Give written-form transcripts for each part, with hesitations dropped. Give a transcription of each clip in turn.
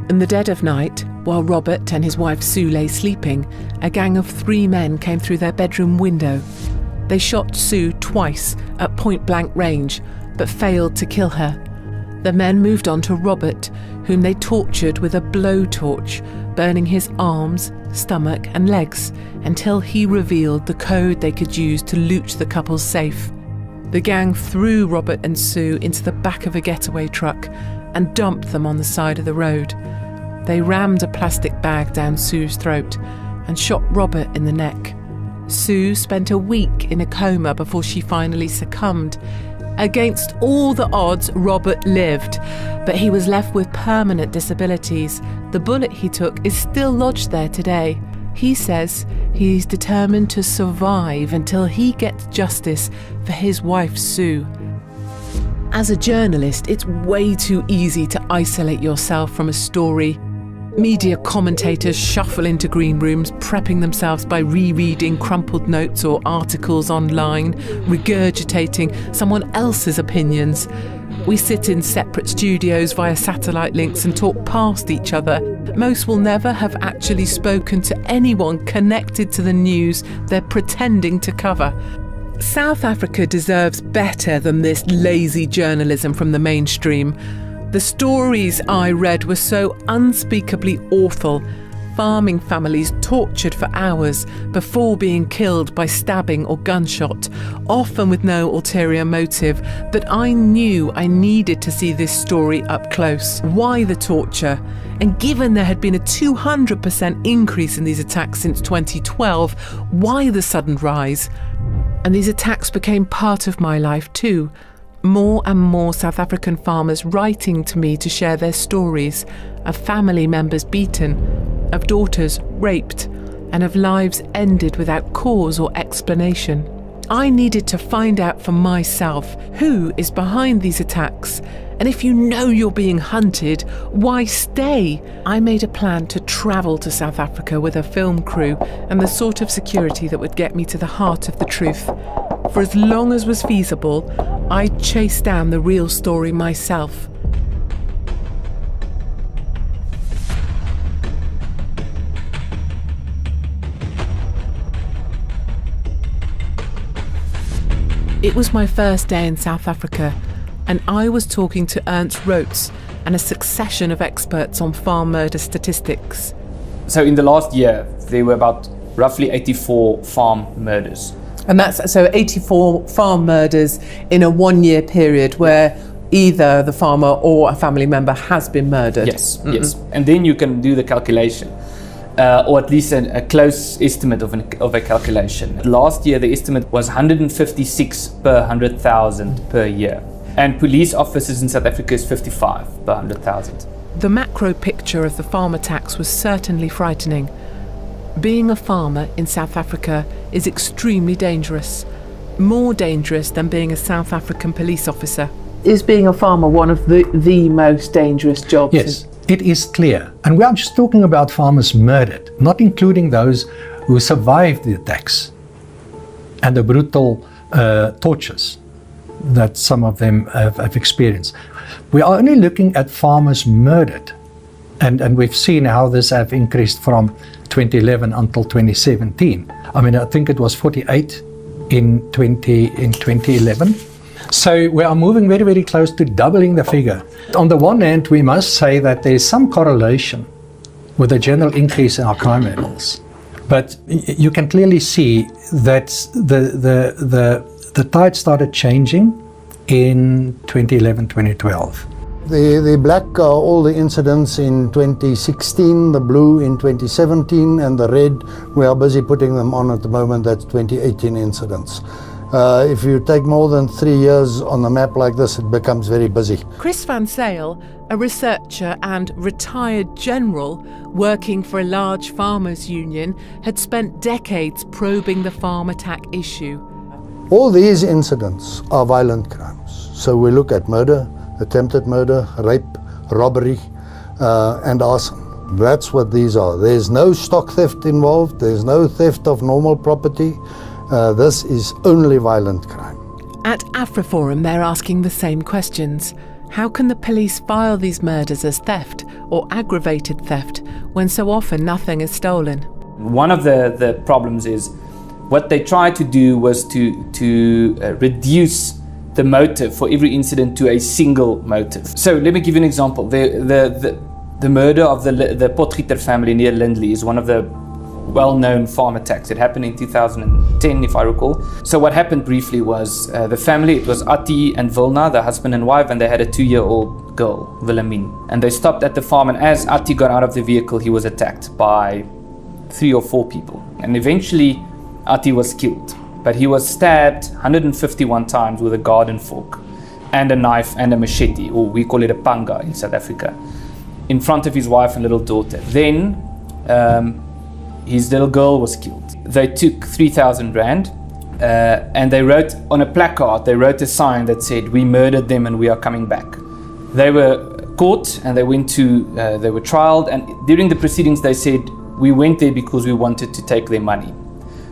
In the dead of night, while Robert and his wife Sue lay sleeping, a gang of 3 men came through their bedroom window. They shot Sue twice at point-blank range, but failed to kill her. The men moved on to Robert, whom they tortured with a blowtorch, burning his arms, stomach and legs, until he revealed the code they could use to loot the couple's safe. The gang threw Robert and Sue into the back of a getaway truck and dumped them on the side of the road. They rammed a plastic bag down Sue's throat and shot Robert in the neck. Sue spent a week in a coma before she finally succumbed. Against all the odds, Robert lived, but he was left with permanent disabilities. The bullet he took is still lodged there today. He says he's determined to survive until he gets justice for his wife, Sue. As a journalist, it's way too easy to isolate yourself from a story. Media commentators shuffle into green rooms, prepping themselves by rereading crumpled notes or articles online, regurgitating someone else's opinions. We sit in separate studios via satellite links and talk past each other. Most will never have actually spoken to anyone connected to the news they're pretending to cover. South Africa deserves better than this lazy journalism from the mainstream. The stories I read were so unspeakably awful. Farming families tortured for hours before being killed by stabbing or gunshot, often with no ulterior motive. But I knew I needed to see this story up close. Why the torture? And given there had been a 200% increase in these attacks since 2012, why the sudden rise? And these attacks became part of my life too. More and more South African farmers writing to me to share their stories of family members beaten, of daughters raped, and of lives ended without cause or explanation. I needed to find out for myself who is behind these attacks, and if you know you're being hunted, why stay? I made a plan to travel to South Africa with a film crew and the sort of security that would get me to the heart of the truth. For as long as was feasible, I chased down the real story myself. It was my first day in South Africa, and I was talking to Ernst Roets and a succession of experts on farm murder statistics. So in the last year, there were about roughly 84 farm murders. And that's so 84 farm murders in a 1-year period where either the farmer or a family member has been murdered. Yes, yes. And then you can do the calculation, or at least a close estimate of a calculation. Last year, the estimate was 156 per 100,000 per year. And police officers in South Africa is 55 per 100,000. The macro picture of the farm attacks was certainly frightening. Being a farmer in South Africa is extremely dangerous, more dangerous than being a South African police officer. Is being a farmer one of the most dangerous jobs? Yes, it is clear. And we are just talking about farmers murdered, not including those who survived the attacks and the brutal tortures that some of them have experienced. We are only looking at farmers murdered. And we've seen how this have increased from 2011 until 2017. I mean, I think it was 48 in 2011. So we are moving very, very close to doubling the figure. On the one hand, we must say that there is some correlation with the general increase in our crime levels. But you can clearly see that the tide started changing in 2011, 2012. The black are all the incidents in 2016, the blue in 2017, and the red, we are busy putting them on at the moment, that's 2018 incidents. If you take more than 3 years on a map like this, it becomes very busy. Chris Van Zyl, a researcher and retired general working for a large farmers' union, had spent decades probing the farm attack issue. All these incidents are violent crimes. So we look at murder, attempted murder, rape, robbery, and arson. That's what these are. There's no stock theft involved. There's no theft of normal property. This is only violent crime. At AfriForum, they're asking the same questions. How can the police file these murders as theft or aggravated theft when so often nothing is stolen? One of the problems is what they tried to do was to reduce the motive for every incident to a single motive. So let me give you an example. The murder of the Potgieter family near Lindley is one of the well-known farm attacks. It happened in 2010, if I recall. So what happened briefly was the family, it was Atti and Vilna, the husband and wife, and they had a 2-year-old girl, Wilhelmine. And they stopped at the farm, and as Atti got out of the vehicle, he was attacked by 3 or 4 people. And eventually, Atti was killed. But he was stabbed 151 times with a garden fork and a knife and a machete, or we call it a panga in South Africa, in front of his wife and little daughter. Then his little girl was killed. They took 3,000 rand and they wrote on a placard, they wrote a sign that said, "We murdered them and we are coming back." They were caught and they were trialed, and during the proceedings they said, "We went there because we wanted to take their money."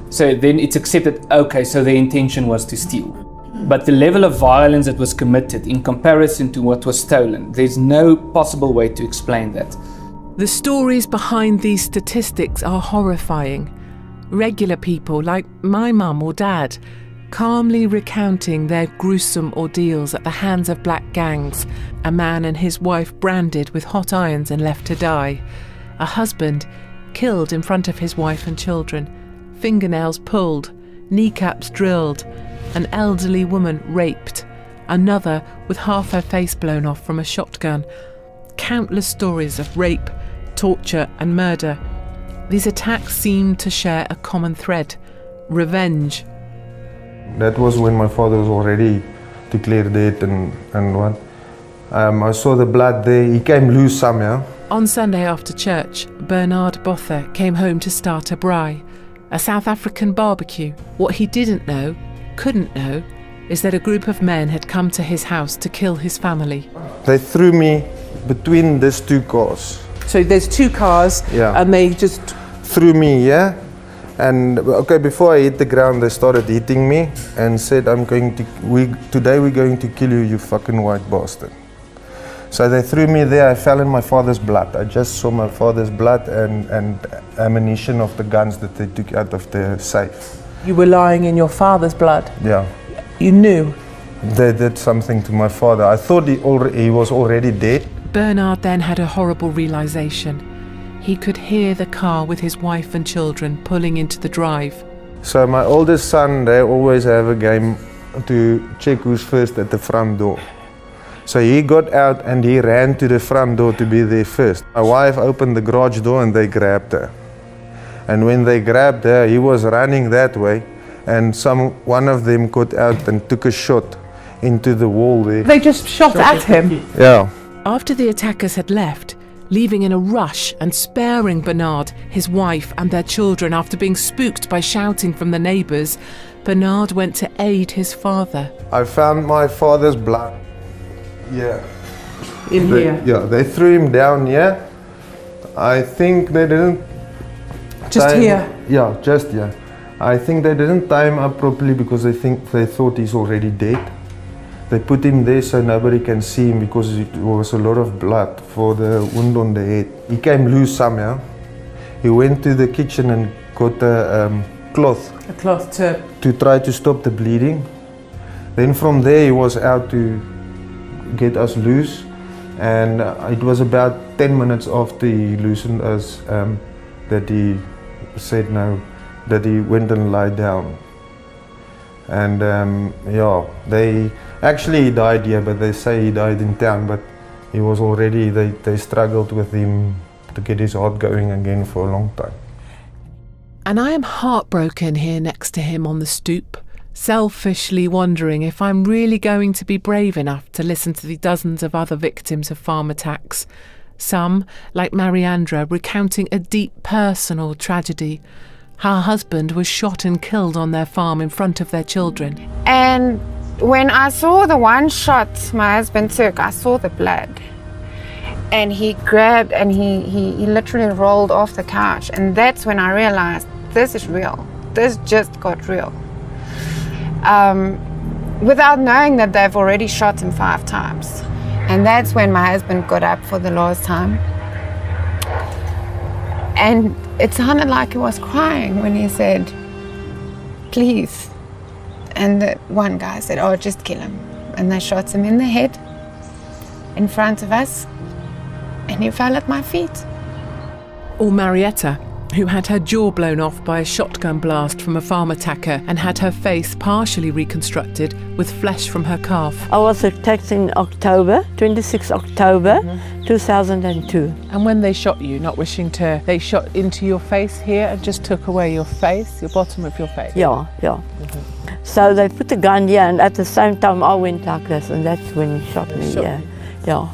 So then it's accepted, okay, so their intention was to steal. But the level of violence that was committed in comparison to what was stolen, there's no possible way to explain that. The stories behind these statistics are horrifying. Regular people like my mum or dad, calmly recounting their gruesome ordeals at the hands of black gangs, a man and his wife branded with hot irons and left to die, a husband killed in front of his wife and children, fingernails pulled, kneecaps drilled, an elderly woman raped, another with half her face blown off from a shotgun. Countless stories of rape, torture and murder. These attacks seem to share a common thread: revenge. That was when my father was already declared dead and what. I saw the blood there. He came loose somehow. On Sunday after church, Bernard Botha came home to start a braai, a South African barbecue. What he couldn't know, is that a group of men had come to his house to kill his family. They threw me between these 2 cars. So there's 2 cars, Yeah. and they just... Threw me, yeah? And okay, before I hit the ground, they started hitting me and said, today we're going to kill you, you fucking white bastard. So they threw me there. I fell in my father's blood. I just saw my father's blood and ammunition of the guns that they took out of the safe. You were lying in your father's blood. Yeah. You knew. They did something to my father. I thought he was already dead. Bernard then had a horrible realization. He could hear the car with his wife and children pulling into the drive. So my oldest son, they always have a game to check who's first at the front door. So he got out and he ran to the front door to be there first. My wife opened the garage door and they grabbed her. And when they grabbed her, he was running that way, and one of them got out and took a shot into the wall there. They just shot at him. Yeah. After the attackers had left, leaving in a rush and sparing Bernard, his wife and their children after being spooked by shouting from the neighbours, Bernard went to aid his father. I found my father's blood. Yeah. In here. Yeah, they threw him down here. I think they didn't... Just here? Yeah, just here. I think they didn't tie him up properly because they thought he's already dead. They put him there so nobody can see him because it was a lot of blood for the wound on the head. He came loose somehow. He went to the kitchen and got a cloth. A cloth to try to stop the bleeding. Then from there he was out to get us loose, and it was about 10 minutes after he loosened us that he said no, that he went and lied down. And he died here, but they say he died in town, but he was already, they struggled with him to get his heart going again for a long time. And I am heartbroken here next to him on the stoop, selfishly wondering if I'm really going to be brave enough to listen to the dozens of other victims of farm attacks. Some, like Mariandra, recounting a deep personal tragedy. Her husband was shot and killed on their farm in front of their children. And when I saw the one shot my husband took, I saw the blood. And he grabbed and he literally rolled off the couch. And that's when I realized this is real. This just got real. Without knowing that they've already shot him 5 times. And that's when my husband got up for the last time. And it sounded like he was crying when he said, please. And the one guy said, oh, just kill him. And they shot him in the head in front of us, and he fell at my feet. Or Marietta, who had her jaw blown off by a shotgun blast from a farm attacker and had her face partially reconstructed with flesh from her calf. I was attacked in October, 26 October 2002. And when they shot you, not wishing to, they shot into your face here and just took away your face, your bottom of your face? Yeah. So they put the gun here, and at the same time I went like this, and that's when he shot me. Yeah.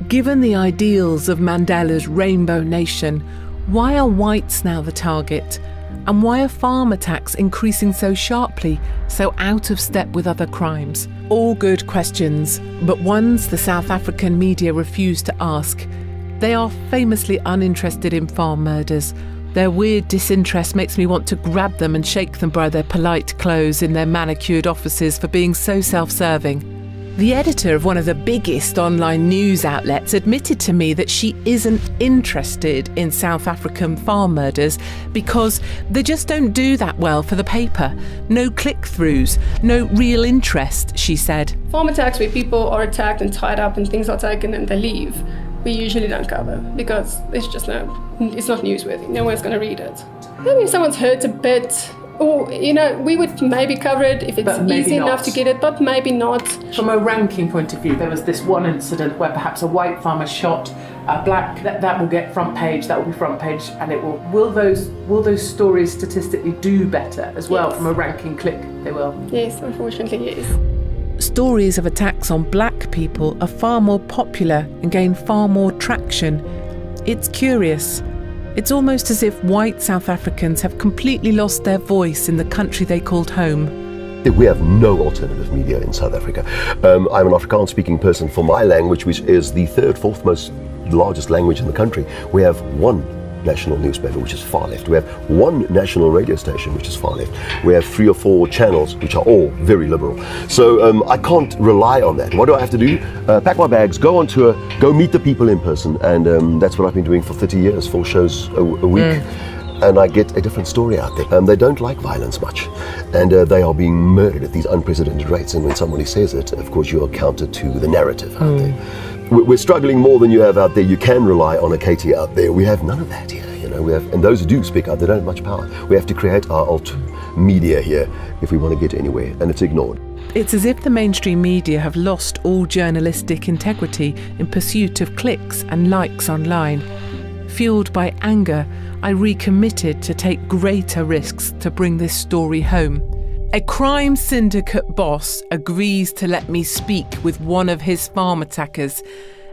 Given the ideals of Mandela's Rainbow Nation, why are whites now the target? And why are farm attacks increasing so sharply, so out of step with other crimes? All good questions, but ones the South African media refuse to ask. They are famously uninterested in farm murders. Their weird disinterest makes me want to grab them and shake them by their polite clothes in their manicured offices for being so self-serving. The editor of one of the biggest online news outlets admitted to me that she isn't interested in South African farm murders because they just don't do that well for the paper. No click-throughs, no real interest, she said. Farm attacks where people are attacked and tied up and things are taken and they leave, we usually don't cover because it's not newsworthy. No one's going to read it. Maybe if someone's hurt a bit, or, we would maybe cover it if it's easy enough to get it, but maybe not. From a ranking point of view, there was this one incident where perhaps a white farmer shot a black. That will get front page. That will be front page, and it will. Will those stories statistically do better as well? Yes. From a ranking click? They will. Yes, unfortunately, yes. Stories of attacks on black people are far more popular and gain far more traction. It's curious. It's almost as if white South Africans have completely lost their voice in the country they called home. We have no alternative media in South Africa. I'm an Afrikaans-speaking person. For my language, which is the fourth most largest language in the country, we have one national newspaper, which is far left. We have one national radio station, which is far left. We have 3 or 4 channels, which are all very liberal. So I can't rely on that. What do I have to do? Pack my bags, go on tour, go meet the people in person, and that's what I've been doing for 30 years, 4 shows a week. And I get a different story out there. They don't like violence much, and they are being murdered at these unprecedented rates. And when somebody says it, of course, you are counter to the narrative out there. We're struggling more than you have out there. You can rely on a Katie out there. We have none of that here. And those who do speak out, they don't have much power. We have to create our alt media here if we want to get anywhere, and it's ignored. It's as if the mainstream media have lost all journalistic integrity in pursuit of clicks and likes online. Fueled by anger, I recommitted to take greater risks to bring this story home. A crime syndicate boss agrees to let me speak with one of his farm attackers.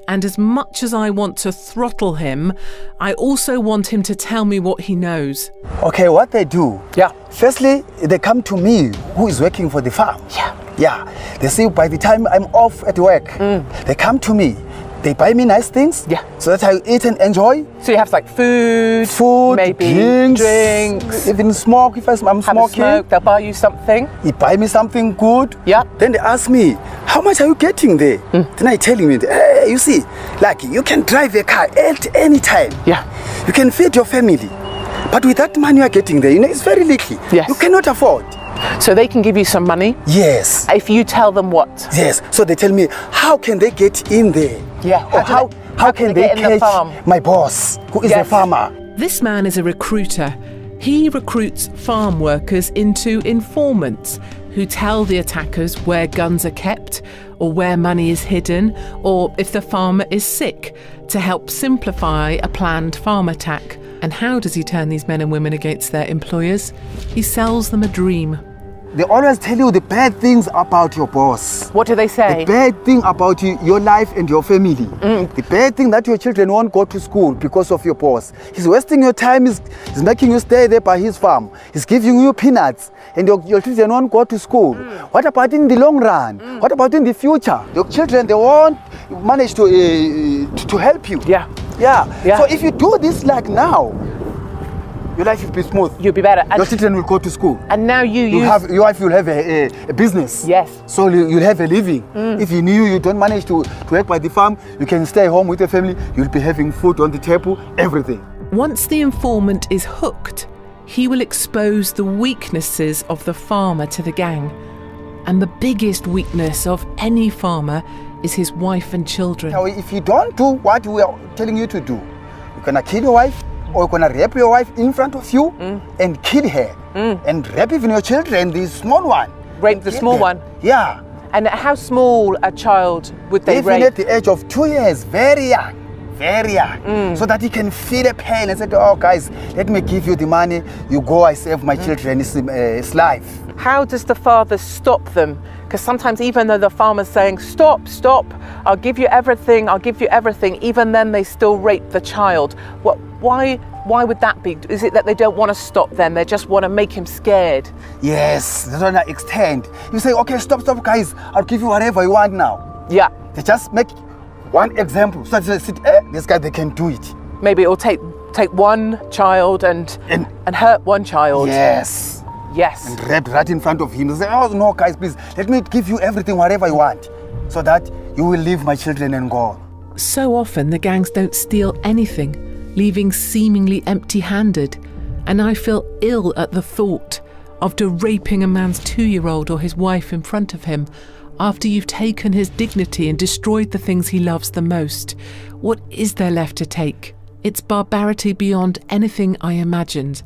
And as much as I want to throttle him, I also want him to tell me what he knows. Okay, what they do? Firstly, they come to me, who is working for the farm. They say by the time I'm off at work, they come to me. They buy me nice things, so that I eat and enjoy. So you have like food, maybe drinks, even smoke if I'm smoking. Smoke, they'll buy you something. They buy me something good. Then they ask me, how much are you getting there? Then I tell him, hey, you see, like you can drive a car at any time. You can feed your family. But with that money you are getting there, it's very little. You cannot afford. So they can give you some money? Yes. If you tell them what? Yes. So they tell me, how can they get in there? Or how can they catch my boss, who is a farmer? This man is a recruiter. He recruits farm workers into informants who tell the attackers where guns are kept or where money is hidden or if the farmer is sick to help simplify a planned farm attack. And how does he turn these men and women against their employers? He sells them a dream. They always tell you the bad things about your boss. What do they say? The bad thing about you, your life and your family. The bad thing that your children won't go to school because of your boss. He's wasting your time, he's making you stay there by his farm. He's giving you peanuts and your children won't go to school. What about in the long run? What about in the future? Your children, they won't manage to help you. So if you do this like now, your life will be smooth. You'll be better. Your children will go to school. And now Your wife will have a business. Yes. So you'll have a living. If you don't manage to work by the farm, you can stay home with your family. You'll be having food on the table, everything. Once the informant is hooked, he will expose the weaknesses of the farmer to the gang. And the biggest weakness of any farmer is his wife and children. Now, if you don't do what we are telling you to do, you're gonna kill your wife, or you're gonna rape your wife in front of you and kill her, and rape even your children, the small one. Rape the small one? Yeah. And how small a child would they Even rape? at the age of 2 years, very young. Very young, so that he can feel the pain and say, oh guys, let me give you the money, you go, I save my children's life. How does the father stop them? Because sometimes even though the farmer's saying, stop, I'll give you everything, even then they still rape the child. Why would that be? Is it that they don't want to stop them, they just want to make him scared? Yes, that's to that extent. You say, okay, stop guys, I'll give you whatever you want now. Yeah. They just make one example, so they say, this guy, they can do it. Maybe it'll take one child and hurt one child. Yes. And rape right in front of him. They say, oh no guys, please, let me give you everything, whatever you want, so that you will leave my children and go. So often the gangs don't steal anything, leaving seemingly empty-handed. And I feel ill at the thought of raping a man's 2-year-old or his wife in front of him, after you've taken his dignity and destroyed the things he loves the most. What is there left to take? It's barbarity beyond anything I imagined.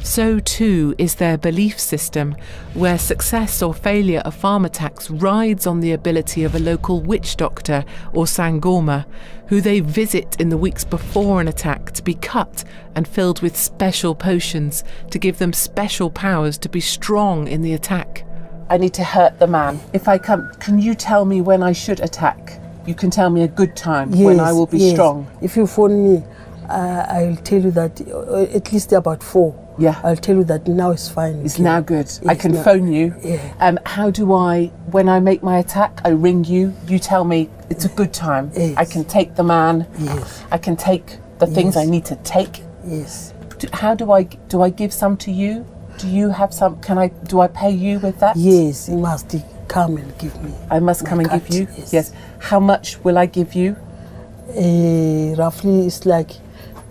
So too is their belief system, where success or failure of farm attacks rides on the ability of a local witch doctor or sangoma, who they visit in the weeks before an attack to be cut and filled with special potions to give them special powers to be strong in the attack. I need to hurt the man. If I come, can you tell me when I should attack? You can tell me a good time when I will be strong. If you phone me, I'll tell you that at least about 4. Yeah. I'll tell you that now it's fine. It's now good. I can phone you. Yeah. How do when I make my attack, I ring you, you tell me it's a good time. Yes. I can take the man. Yes. I can take the things I need to take. Yes. How do I give some to you? Do you have some? Do I pay you with that? Yes, you must come and give me. I must come and give you? Yes. How much will I give you? Roughly, it's like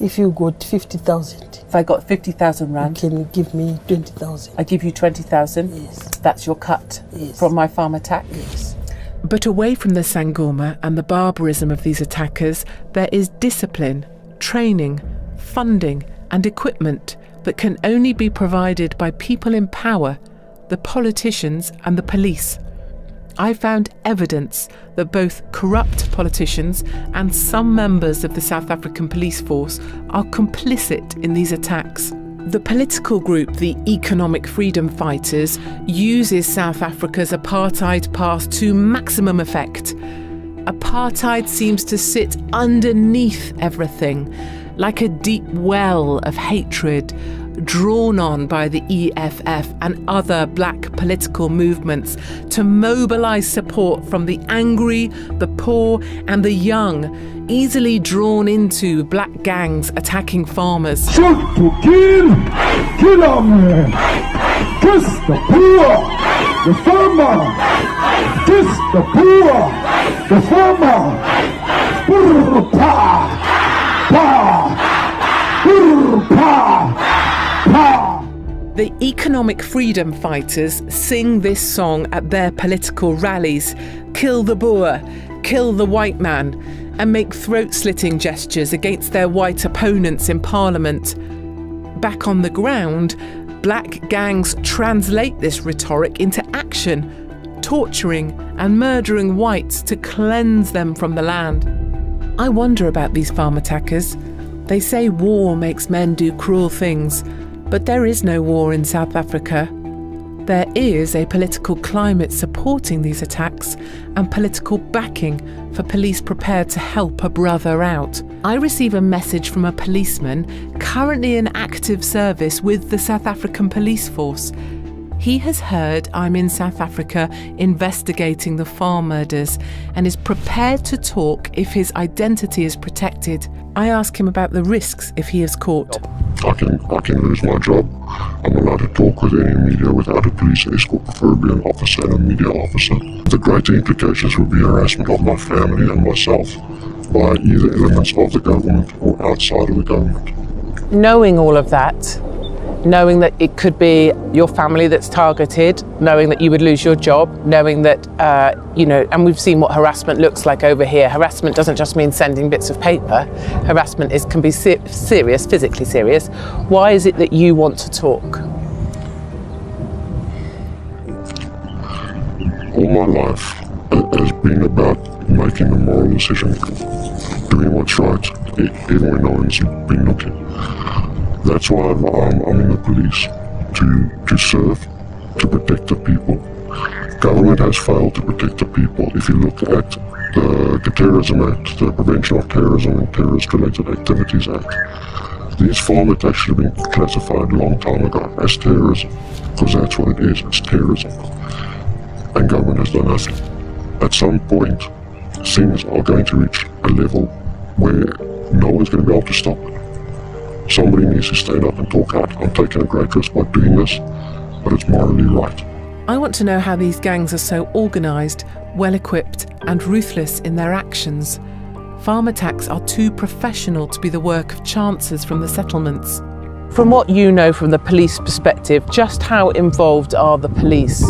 if you got 50,000. If I got 50,000 rand. You can give me 20,000. I give you 20,000? Yes. That's your cut from my farm attack? Yes. But away from the sangoma and the barbarism of these attackers, there is discipline, training, funding and equipment that can only be provided by people in power, the politicians and the police. I found evidence that both corrupt politicians and some members of the South African police force are complicit in these attacks. The political group, the Economic Freedom Fighters, uses South Africa's apartheid past to maximum effect. Apartheid seems to sit underneath everything, like a deep well of hatred drawn on by the EFF and other black political movements to mobilise support from the angry, the poor and the young, easily drawn into black gangs attacking farmers. Shoot to kill, kill them, kiss the poor, the farmer, kiss the poor, the farmer, brr, pa, pa, brr, pa. The Economic Freedom Fighters sing this song at their political rallies, kill the Boer, kill the white man, and make throat-slitting gestures against their white opponents in Parliament. Back on the ground, black gangs translate this rhetoric into action, torturing and murdering whites to cleanse them from the land. I wonder about these farm attackers. They say war makes men do cruel things, but there is no war in South Africa. There is a political climate supporting these attacks and political backing for police prepared to help a brother out. I receive a message from a policeman currently in active service with the South African police force. He has heard I'm in South Africa investigating the farm murders and is prepared to talk if his identity is protected. I ask him about the risks if he is caught. I can lose my job. I'm allowed to talk with any media without a police escort, preferably an officer and a media officer. The greater implications would be harassment of my family and myself by either elements of the government or outside of the government. Knowing all of that, knowing that it could be your family that's targeted, knowing that you would lose your job, knowing that, and we've seen what harassment looks like over here. Harassment doesn't just mean sending bits of paper. Harassment can be serious, physically serious. Why is it that you want to talk? All my life has been about making a moral decision, doing what's right, even when no one's been looking. That's why I'm in the police, to serve, to protect the people. Government has failed to protect the people. If you look at the Terrorism Act, the Prevention of Terrorism and Terrorist-Related Activities Act, these formats actually been classified a long time ago as terrorism, because that's what it is, it's terrorism. And government has done nothing. At some point, things are going to reach a level where no one's going to be able to stop it. Somebody needs to stand up and talk out. I'm taking a great risk by doing this, but it's morally right. I want to know how these gangs are so organised, well-equipped and ruthless in their actions. Farm attacks are too professional to be the work of chancers from the settlements. From what you know from the police perspective, just how involved are the police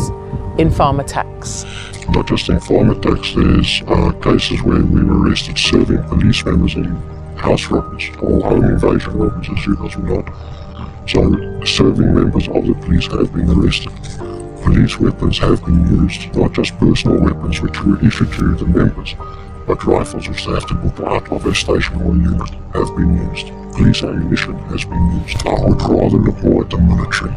in farm attacks? Not just in farm attacks, there's cases where we were arrested serving police members in house robberies or home invasion robberies, as you guys will know. So serving members of the police have been arrested. Police weapons have been used, not just personal weapons which were issued to the members, but rifles which they have to book out of a station or unit have been used. Police ammunition has been used. I would rather look more at the military.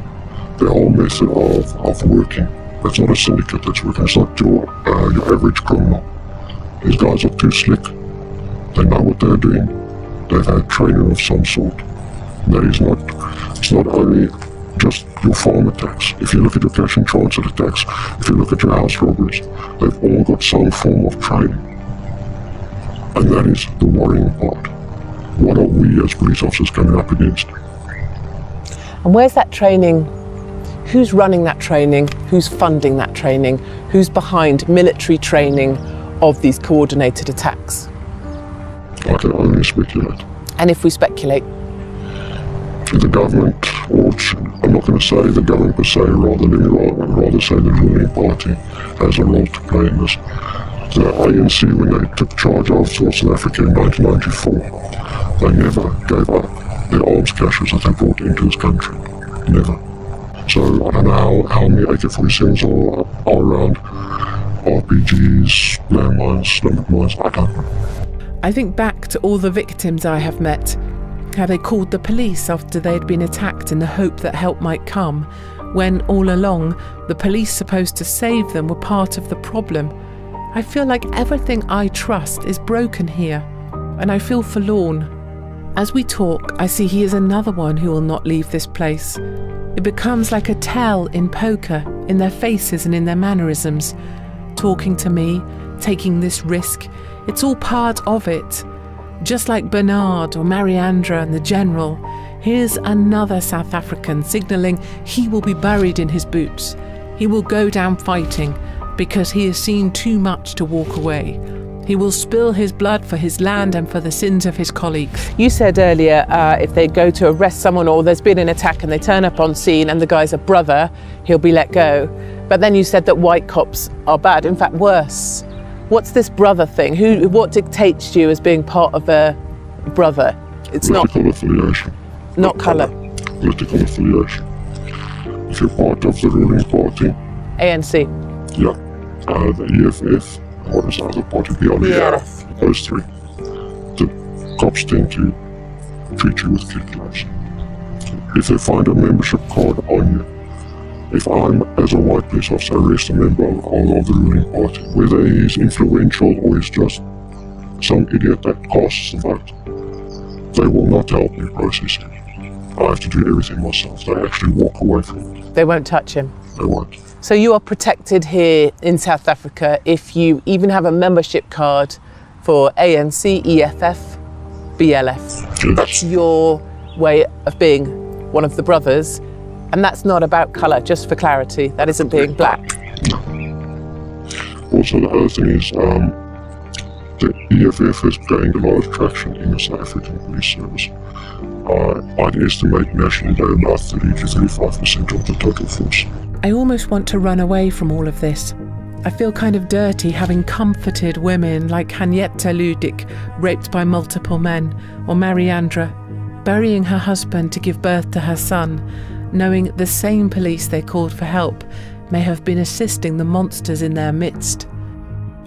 The whole method of working. It's not a syndicate that's working. It's not your average criminal. These guys are too slick. They know what they're doing. They've had training of some sort. That is not, it's not only just your farm attacks. If you look at your cash and transit attacks, if you look at your house robberies, they've all got some form of training. And that is the worrying part. What are we as police officers coming up against? And where's that training? Who's running that training? Who's funding that training? Who's behind military training of these coordinated attacks? I can only speculate. And if we speculate? The government, or I'm not going to say the government per se, rather say the ruling party has a role to play in this. The ANC, when they took charge of South Africa in 1994, they never gave up their arms caches that they brought into this country. Never. So I don't know how many AK-47s are around, RPGs, landmines, limit mines, I don't know. I think back to all the victims I have met, how they called the police after they had been attacked in the hope that help might come, when all along the police supposed to save them were part of the problem. I feel like everything I trust is broken here, and I feel forlorn. As we talk, I see he is another one who will not leave this place. It becomes like a tell in poker, in their faces and in their mannerisms. Talking to me, taking this risk, it's all part of it. Just like Bernard or Mariandra and the General, here's another South African signalling he will be buried in his boots. He will go down fighting because he has seen too much to walk away. He will spill his blood for his land and for the sins of his colleagues. You said earlier if they go to arrest someone or there's been an attack and they turn up on scene and the guy's a brother, he'll be let go. But then you said that white cops are bad, in fact worse. What's this brother thing? What dictates you as being part of a brother? It's political affiliation. Not colour. Political affiliation. If you're part of the ruling party. ANC. Yeah. The EFF. What is the other party? BLF. Those three. The cops tend to treat you with kid gloves. If they find a membership card on you, if I'm, as a white police officer, arrest a member of the ruling party, whether he's influential or he's just some idiot that casts a vote, they will not help me process it. I have to do everything myself. They actually walk away from it. They won't touch him? They won't. So you are protected here in South Africa if you even have a membership card for ANC, EFF, BLF. Yes. That's your way of being one of the brothers, and that's not about colour, just for clarity. That isn't being black. Also, the other thing is the EFF has gained a lot of traction in the South African Police Service. I'd estimate nationally they're about 30 to 35% of the total force. I almost want to run away from all of this. I feel kind of dirty having comforted women like Henrietta Ludik, raped by multiple men, or Mariandra, burying her husband to give birth to her son, knowing the same police they called for help may have been assisting the monsters in their midst.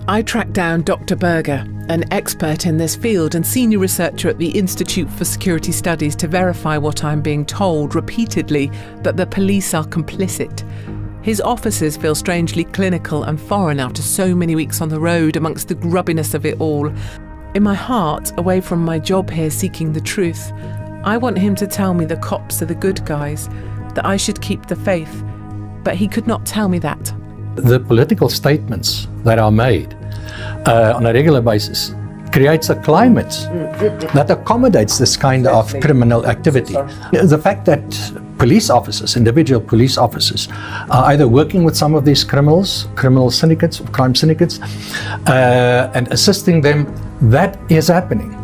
I tracked down Dr. Berger, an expert in this field and senior researcher at the Institute for Security Studies, to verify what I'm being told repeatedly, that the police are complicit. His officers feel strangely clinical and foreign after so many weeks on the road amongst the grubbiness of it all. In my heart, away from my job here seeking the truth, I want him to tell me the cops are the good guys, that I should keep the faith. But he could not tell me that. The political statements that are made on a regular basis creates a climate that accommodates this kind of criminal activity. The fact that police officers, individual police officers, are either working with some of these criminal syndicates, crime syndicates, and assisting them, that is happening.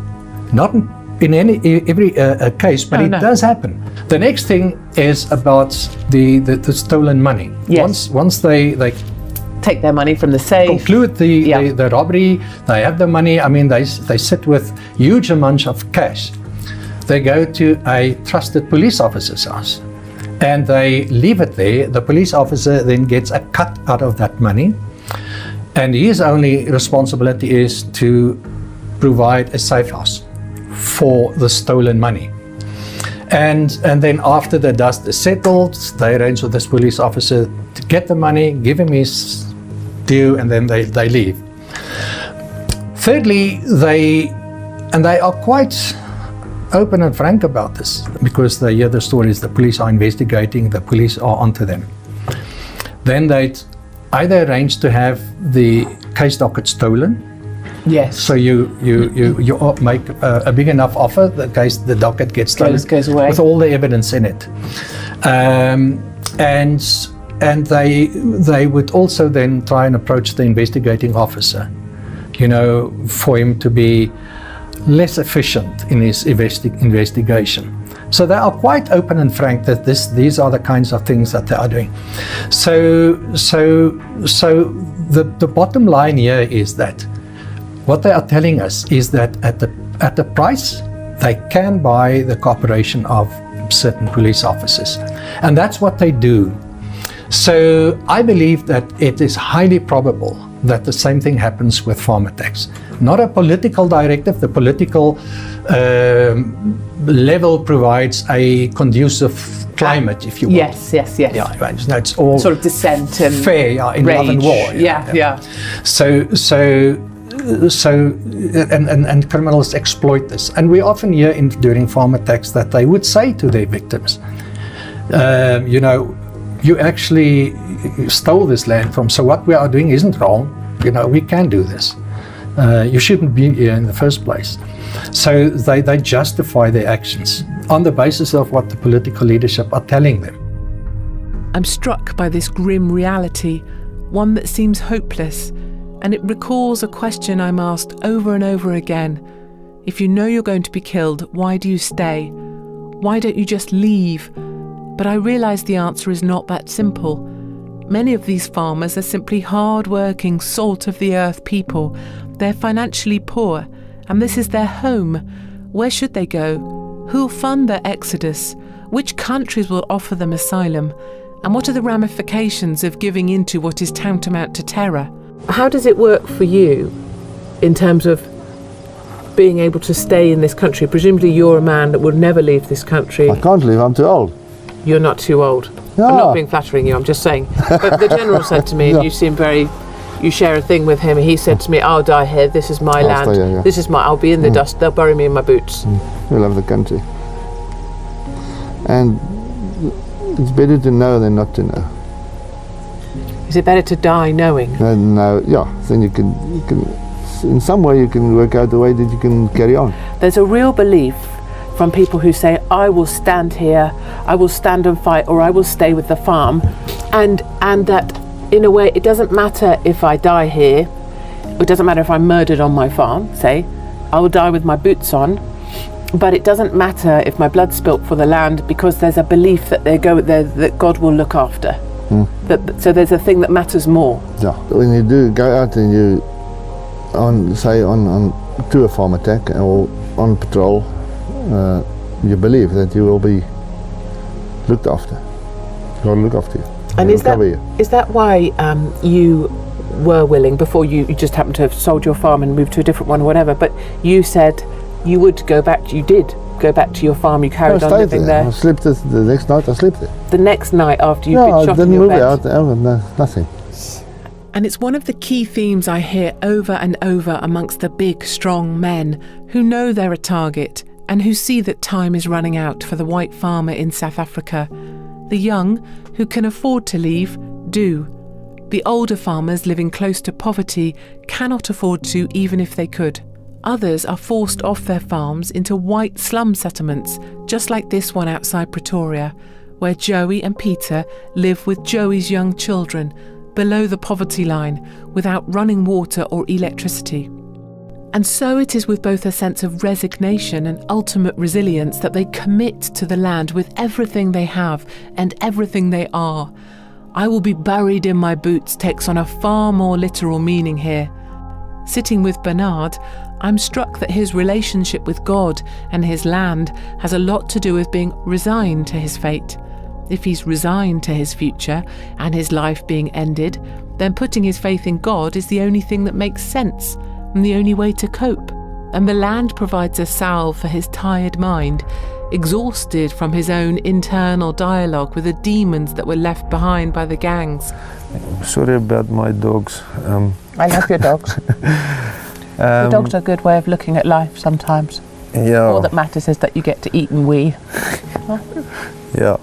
Not in every case, but it does happen. The next thing is about the stolen money. Yes. Once they take their money from the safe, conclude the robbery, they have the money. I mean, they sit with huge amounts of cash. They go to a trusted police officer's house and they leave it there. The police officer then gets a cut out of that money, and his only responsibility is to provide a safe house for the stolen money. And then after the dust is settled, they arrange with this police officer to get the money, give him his due, and then they leave. Thirdly, they are quite open and frank about this, because they hear the stories, the police are investigating, the police are onto them. Then they either arrange to have the case docket stolen. Yes. So you make a big enough offer, the docket gets stolen, goes away with all the evidence in it, and they would also then try and approach the investigating officer, for him to be less efficient in his investigation. So they are quite open and frank that these are the kinds of things that they are doing. So the bottom line here is that what they are telling us is that at the price, they can buy the cooperation of certain police officers. And that's what they do. So I believe that it is highly probable that the same thing happens with farm attacks. Not a political directive. The political level provides a conducive climate, if you will. Yes. Yeah, right. It's all sort of dissent and fair, in rage. love and war. Yeah. And criminals exploit this. And we often hear during farm attacks that they would say to their victims, you actually stole this land from, so what we are doing isn't wrong. We can do this. You shouldn't be here in the first place. So they justify their actions on the basis of what the political leadership are telling them. I'm struck by this grim reality, one that seems hopeless, and it recalls a question I'm asked over and over again. If you know you're going to be killed, why do you stay? Why don't you just leave? But I realise the answer is not that simple. Many of these farmers are simply hard-working, salt-of-the-earth people. They're financially poor, and this is their home. Where should they go? Who'll fund their exodus? Which countries will offer them asylum? And what are the ramifications of giving into what is tantamount to terror? How does it work for you in terms of being able to stay in this country? Presumably you're a man that will never leave this country. I can't leave, I'm too old. You're not too old. Yeah. I'm not being flattering you, I'm just saying. But the General said to me, and you seem you share a thing with him, he said to me, I'll die here, this is my land, stay here, this is I'll be in the dust, they'll bury me in my boots. We love the country. And it's better to know than not to know. Is it better to die knowing? No, then you can, in some way you can work out the way that you can carry on. There's a real belief from people who say, I will stand here, I will stand and fight, or I will stay with the farm, and that in a way it doesn't matter if I die here, it doesn't matter if I'm murdered on my farm, say, I will die with my boots on, but it doesn't matter if my blood's spilt for the land, because there's a belief that that God will look after. So there's a thing that matters more. Yeah, when you do go out and you on to a farm attack or on patrol, you believe that you will be looked after. God will look after you. And is that why you were willing, before you just happened to have sold your farm and moved to a different one or whatever, but you said you would go back, you did go back to your farm, you carried on living there? I slept the next night, I slept there. The next night after you'd been shot in your bed? I didn't move out, nothing. And it's one of the key themes I hear over and over amongst the big, strong men who know they're a target and who see that time is running out for the white farmer in South Africa. The young, who can afford to leave, do. The older farmers living close to poverty cannot afford to, even if they could. Others are forced off their farms into white slum settlements, just like this one outside Pretoria, where Joey and Peter live with Joey's young children, below the poverty line, without running water or electricity. And so it is with both a sense of resignation and ultimate resilience that they commit to the land with everything they have and everything they are. I will be buried in my boots takes on a far more literal meaning here. Sitting with Bernard, I'm struck that his relationship with God and his land has a lot to do with being resigned to his fate. If he's resigned to his future and his life being ended, then putting his faith in God is the only thing that makes sense and the only way to cope. And the land provides a salve for his tired mind, exhausted from his own internal dialogue with the demons that were left behind by the gangs. Sorry about my dogs. I love your dogs. The dogs are a good way of looking at life sometimes. Yeah. All that matters is that you get to eat and wee. Yeah.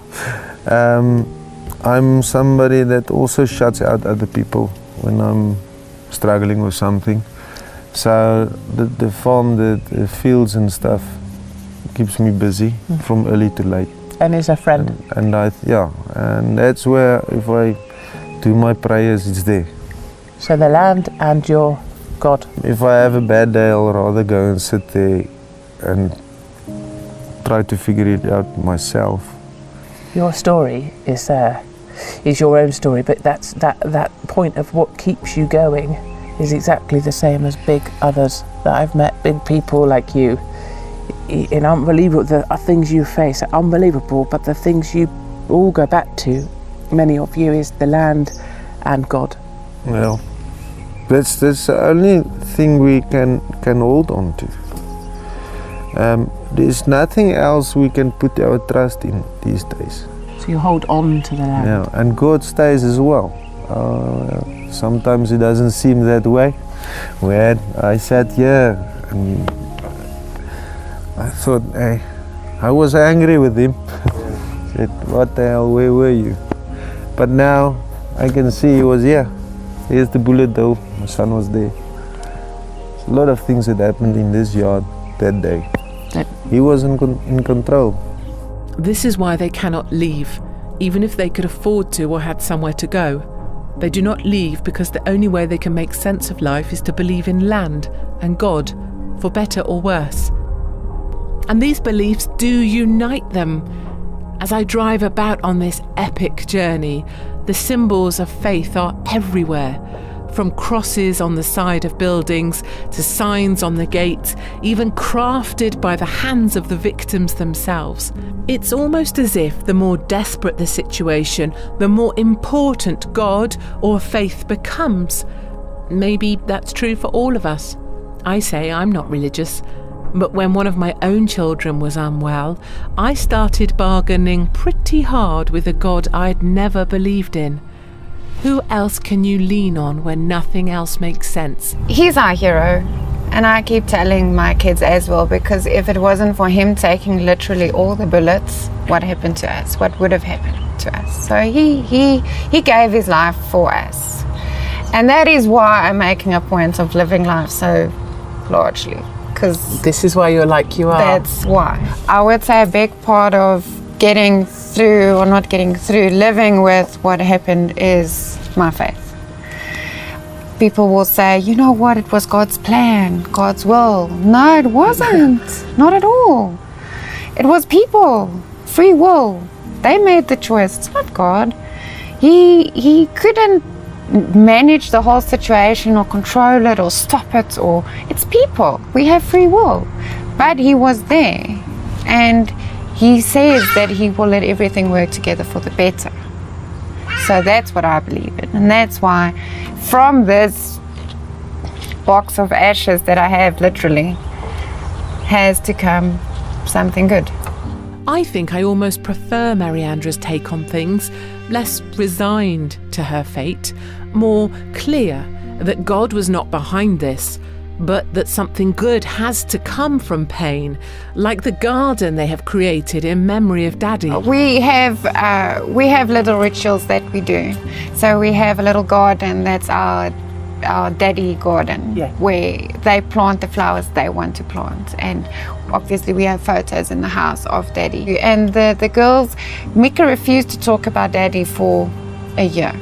I'm somebody that also shuts out other people when I'm struggling with something. So the farm, the fields and stuff keeps me busy from early to late. And is a friend. And that's where if I do my prayers, it's there. So the land and your God. If I have a bad day, I'll rather go and sit there and try to figure it out myself. Your story is your own story, but that point of what keeps you going is exactly the same as big others that I've met, big people like you. And unbelievable, the things you face are unbelievable, but the things you all go back to, many of you, is the land and God. Well, that's the only thing we can hold on to. There's nothing else we can put our trust in these days. So you hold on to the land. Yeah, and God stays as well. Sometimes it doesn't seem that way. When I sat here and I thought, hey, I was angry with him. Said, what the hell, where were you? But now I can see he was here. Here's the bullet though, my son was there. There's a lot of things that happened in this yard that day. He was in control. This is why they cannot leave, even if they could afford to or had somewhere to go. They do not leave because the only way they can make sense of life is to believe in land and God, for better or worse. And these beliefs do unite them. As I drive about on this epic journey, the symbols of faith are everywhere, from crosses on the side of buildings to signs on the gates, even crafted by the hands of the victims themselves. It's almost as if the more desperate the situation, the more important God or faith becomes. Maybe that's true for all of us. I say I'm not religious, but when one of my own children was unwell, I started bargaining pretty hard with a God I'd never believed in. Who else can you lean on when nothing else makes sense? He's our hero. And I keep telling my kids as well, because if it wasn't for him taking literally all the bullets, what happened to us? What would have happened to us? So he gave his life for us. And that is why I'm making a point of living life so largely. because this is why you're like you are. That's why. I would say a big part of getting through or not getting through, living with what happened, is my faith. People will say, you know what, it was God's plan, God's will. No, it wasn't. Not at all. It was people, free will. They made the choice. It's not God. He couldn't manage the whole situation or control it or stop it, or it's people. We have free will. But he was there, and he says that he will let everything work together for the better. So that's what I believe in, and that's why from this box of ashes that I have, literally, has to come something good. I think I almost prefer Mariandra's take on things, less resigned to her fate, more clear that God was not behind this, but that something good has to come from pain, like the garden they have created in memory of Daddy. We have little rituals that we do. So we have a little garden that's our Daddy garden, where they plant the flowers they want to plant, and obviously we have photos in the house of Daddy. And the girls, Mika refused to talk about Daddy for a year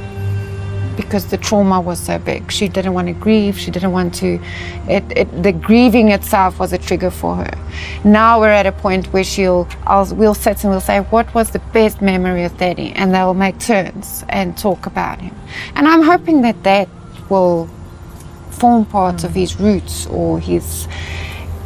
because the trauma was so big. She didn't want to grieve. She didn't want to. The grieving itself was a trigger for her. Now we're at a point where we'll sit and we'll say, what was the best memory of Daddy? And they'll make turns and talk about him. And I'm hoping that will form part of his roots, or his,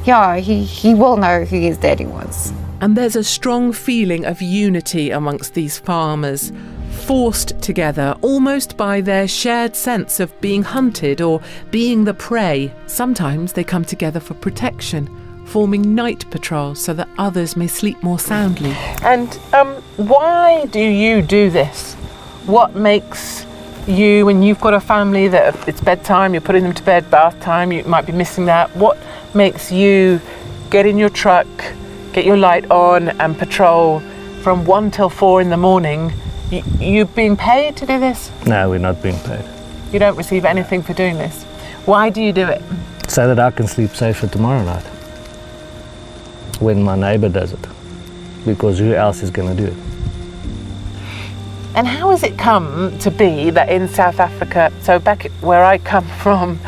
he will know who his daddy was. And there's a strong feeling of unity amongst these farmers, forced together almost by their shared sense of being hunted or being the prey. Sometimes they come together for protection, forming night patrols so that others may sleep more soundly. And why do you do this? What makes you, when you've got a family that it's bedtime, you're putting them to bed, bath time, you might be missing that, what makes you get in your truck, get your light on and patrol from 1 till 4 in the morning? You've been paid to do this? No, we're not being paid. You don't receive anything for doing this? Why do you do it? So that I can sleep safer tomorrow night when my neighbour does it, because who else is going to do it? And how has it come to be that in South Africa, so back where I come from,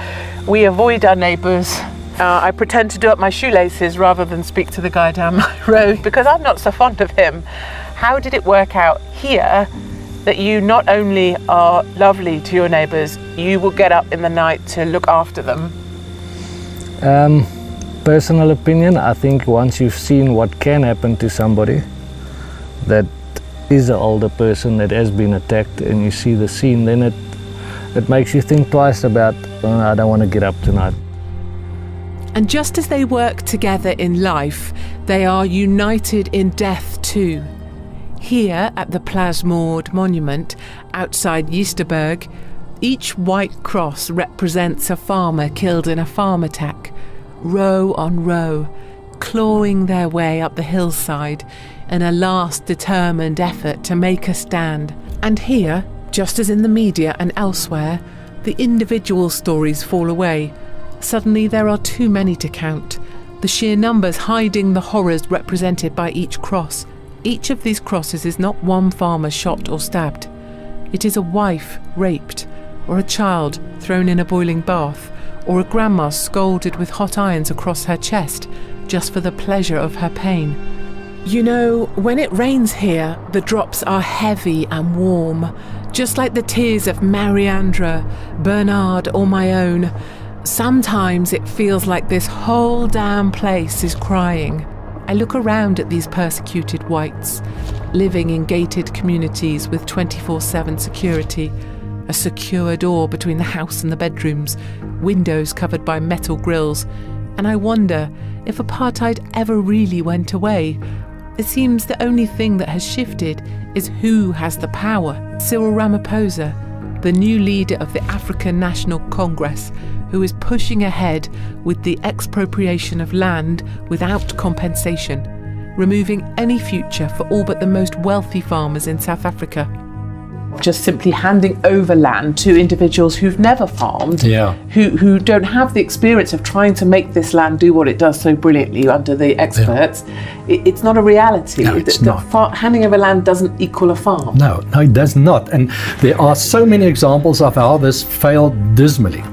we avoid our neighbours? I pretend to do up my shoelaces rather than speak to the guy down my road because I'm not so fond of him. How did it work out here that you not only are lovely to your neighbours, you will get up in the night to look after them? Personal opinion, I think once you've seen what can happen to somebody that is an older person that has been attacked, and you see the scene, then it makes you think twice about, I don't want to get up tonight. And just as they work together in life, they are united in death too. Here at the Plasmoord Monument outside Yesterberg, each white cross represents a farmer killed in a farm attack, row on row, clawing their way up the hillside in a last determined effort to make a stand. And here, just as in the media and elsewhere, the individual stories fall away. Suddenly there are too many to count, the sheer numbers hiding the horrors represented by each cross. Each of these crosses is not one farmer shot or stabbed. It is a wife raped, or a child thrown in a boiling bath, or a grandma scalded with hot irons across her chest, just for the pleasure of her pain. You know, when it rains here, the drops are heavy and warm, just like the tears of Mariandra, Bernard, or my own. Sometimes it feels like this whole damn place is crying. I look around at these persecuted whites, living in gated communities with 24/7 security, a secure door between the house and the bedrooms, windows covered by metal grills, and I wonder if apartheid ever really went away. It seems the only thing that has shifted is who has the power. Cyril Ramaphosa, the new leader of the African National Congress, who is pushing ahead with the expropriation of land without compensation, removing any future for all but the most wealthy farmers in South Africa. just simply handing over land to individuals who've never farmed, Yeah. who don't have the experience of trying to make this land do what it does so brilliantly under the experts, it's not a reality. No, it's not. Handing over land doesn't equal a farm. No, it does not. And there are so many examples of how this failed dismally.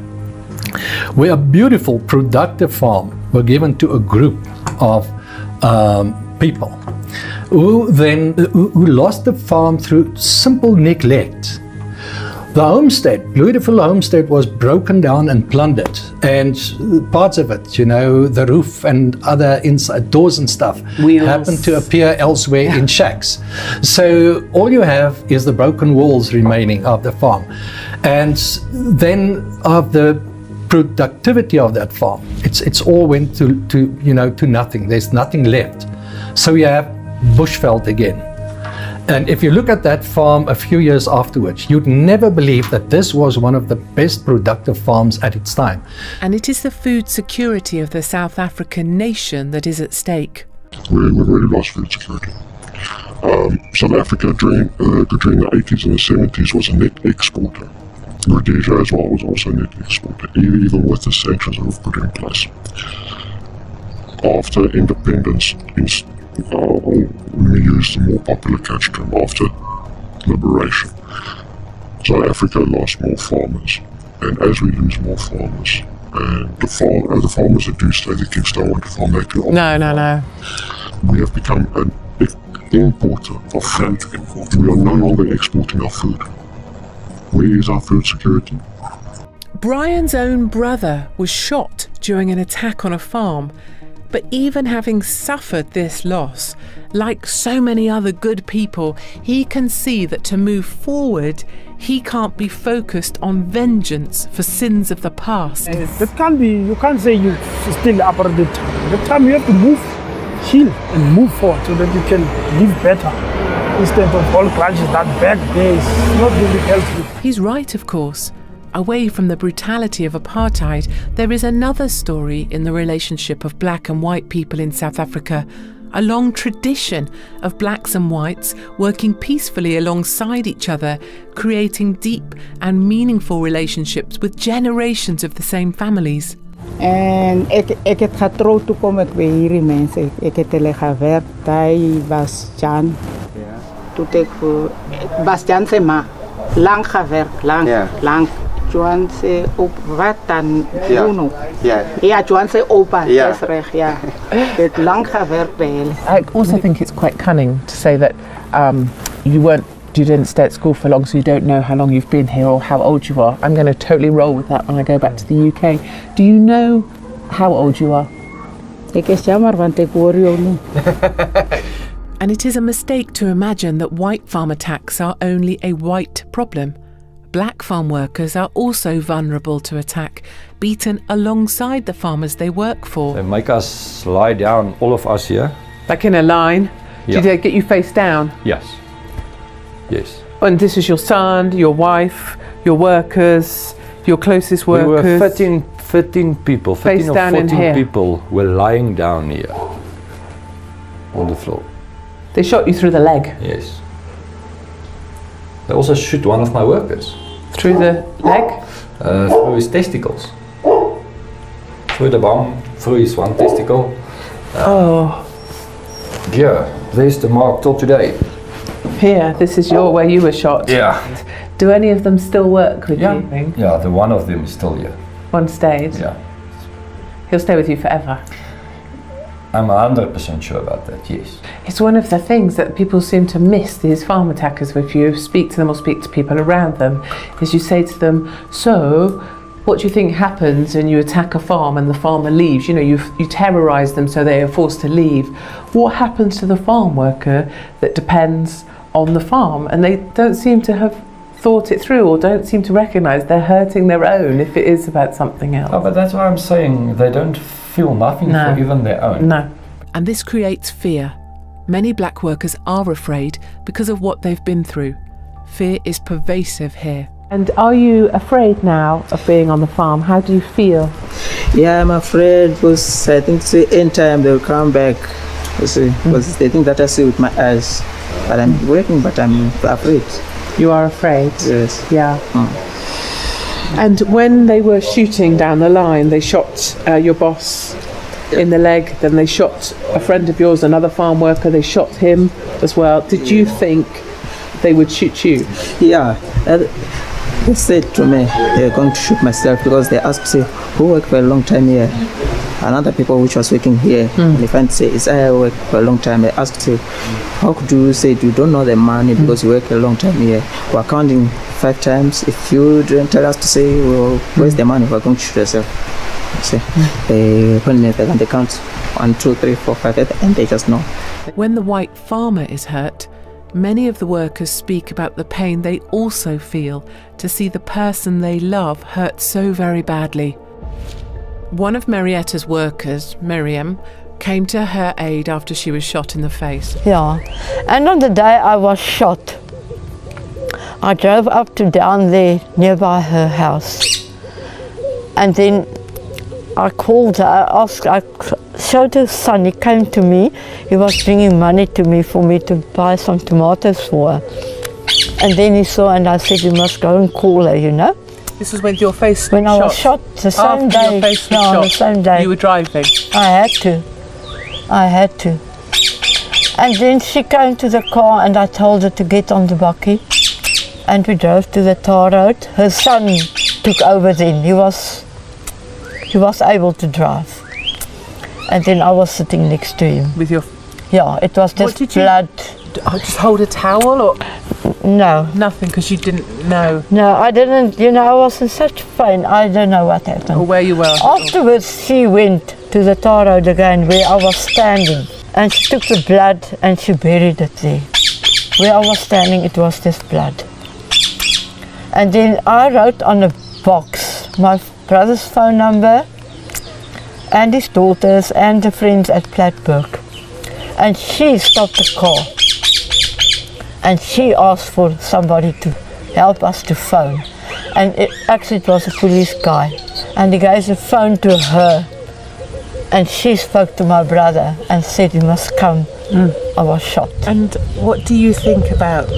Where a beautiful, productive farm were given to a group of people who lost the farm through simple neglect. The homestead, beautiful homestead, was broken down and plundered, and parts of it, the roof and other inside doors and stuff, happened to appear elsewhere in shacks. So all you have is the broken walls remaining of the farm, and then of the productivity of that farm, it's all went to nothing. There's nothing left. So you have bushveld again. And if you look at that farm a few years afterwards, you'd never believe that this was one of the best productive farms at its time. And it is the food security of the South African nation that is at stake. We've really lost food security. South Africa during the 80s and the 70s was a net exporter. Rhodesia as well was also a net exporter, even with the sanctions that we've put in place. After independence, we use the more popular catch term, after liberation, South Africa lost more farmers, and as we lose more farmers, and the farmers that do stay, the kids don't want to farm, they do. No. We have become an importer of food. We are no longer exporting our food. Where is our food security? Brian's own brother was shot during an attack on a farm. But even having suffered this loss, like so many other good people, he can see that to move forward, he can't be focused on vengeance for sins of the past. That can't be, you can't say you still up at the time. The time you have to move, heal and move forward so that you can live better. Instead of all grudges, that back there is not really healthy. He's right, of course. Away from the brutality of apartheid, there is another story in the relationship of black and white people in South Africa, a long tradition of blacks and whites working peacefully alongside each other, creating deep and meaningful relationships with generations of the same families. En ek het getrou toe kom ek by hierdie mense. Ek het hulle gewerk, hy was Jan. Toe ek vir Bastian se ma, lang gewerk, lang. Joan se op wat dan Bruno. Ja, Joan se opa, dis reg, ja. Het lang gewerk by hulle. I also think it's quite cunning to say that you didn't stay at school for long, so you don't know how long you've been here or how old you are. I'm going to totally roll with that when I go back to the UK. Do you know how old you are? Ek is jammer want ek hoor jou nie. And it is a mistake to imagine that white farm attacks are only a white problem. Black farm workers are also vulnerable to attack, beaten alongside the farmers they work for. They make us lie down, all of us here. Like in a line? Yeah. Did they get you face down? Yes. Yes. And this is your son, your wife, your workers, your closest workers? We were 15 people, 15 or 14 people were lying down here on the floor. They shot you through the leg? Yes. They also shoot one of my workers. Through the leg? Through his testicles. Through the bum, through his one testicle. Yeah, there's the mark till today. Here, this is where you were shot? Yeah. Do any of them still work with you? Yeah, the one of them is still here. One stayed? Yeah. He'll stay with you forever? I'm 100% sure about that, yes. It's one of the things that people seem to miss, these farm attackers, if you speak to them or speak to people around them, is you say to them, so, what do you think happens when you attack a farm and the farmer leaves? You know, you terrorise them so they are forced to leave. What happens to the farm worker that depends on the farm? And they don't seem to have thought it through or don't seem to recognise they're hurting their own if it is about something else. Oh, but that's why I'm saying they don't feel nothing for even their own. No. And this creates fear. Many black workers are afraid because of what they've been through. Fear is pervasive here. And are you afraid now of being on the farm? How do you feel? Yeah, I'm afraid because I think in time they'll come back. You see, because they think that I see with my eyes. But I'm working, but I'm afraid. You are afraid? Yes. Yeah. And when they were shooting down the line, they shot your boss in the leg, then they shot a friend of yours, another farm worker, they shot him as well. Did you think they would shoot you? Yeah. They said to me they're going to shoot myself because they asked me who worked for a long time here. Another people which was working here, and if I say it's I work for a long time, they asked me, how could you say you don't know the money because you work a long time here? We're counting 5 times. If you didn't tell us to say, well, where's the money? We're going to shoot yourself. See, they count 1, 2, 3, 4, 5, and they just know. When the white farmer is hurt, many of the workers speak about the pain they also feel to see the person they love hurt so very badly. One of Marietta's workers, Miriam, came to her aid after she was shot in the face. Yeah, and on the day I was shot, I drove up to down there nearby her house, and then I called her, I showed her son, he came to me, he was bringing money to me for me to buy some tomatoes for her. And then he saw, and I said, you must go and call her, you know. This was when your face When I was shot, the same After day. your face was No, shot, the same day. you were driving? I had to. And then she came to the car and I told her to get on the bakkie. And we drove to the tar road. Her son took over then. He was able to drive. And then I was sitting next to him. With your... Yeah, it was just blood. Just hold a towel or...? No. Nothing, because you didn't know? No, I didn't. You know, I was in such pain. I don't know what happened. Or where you were? Afterwards, she went to the tar road again where I was standing. And she took the blood and she buried it there. Where I was standing, it was just blood. And then I wrote on a box my brother's phone number and his daughters and the friends at Plattsburgh. And she stopped the car. And she asked for somebody to help us to phone. And actually it was a police guy. And he gave the phone to her. And she spoke to my brother and said he must come. I was shot. And what do you think about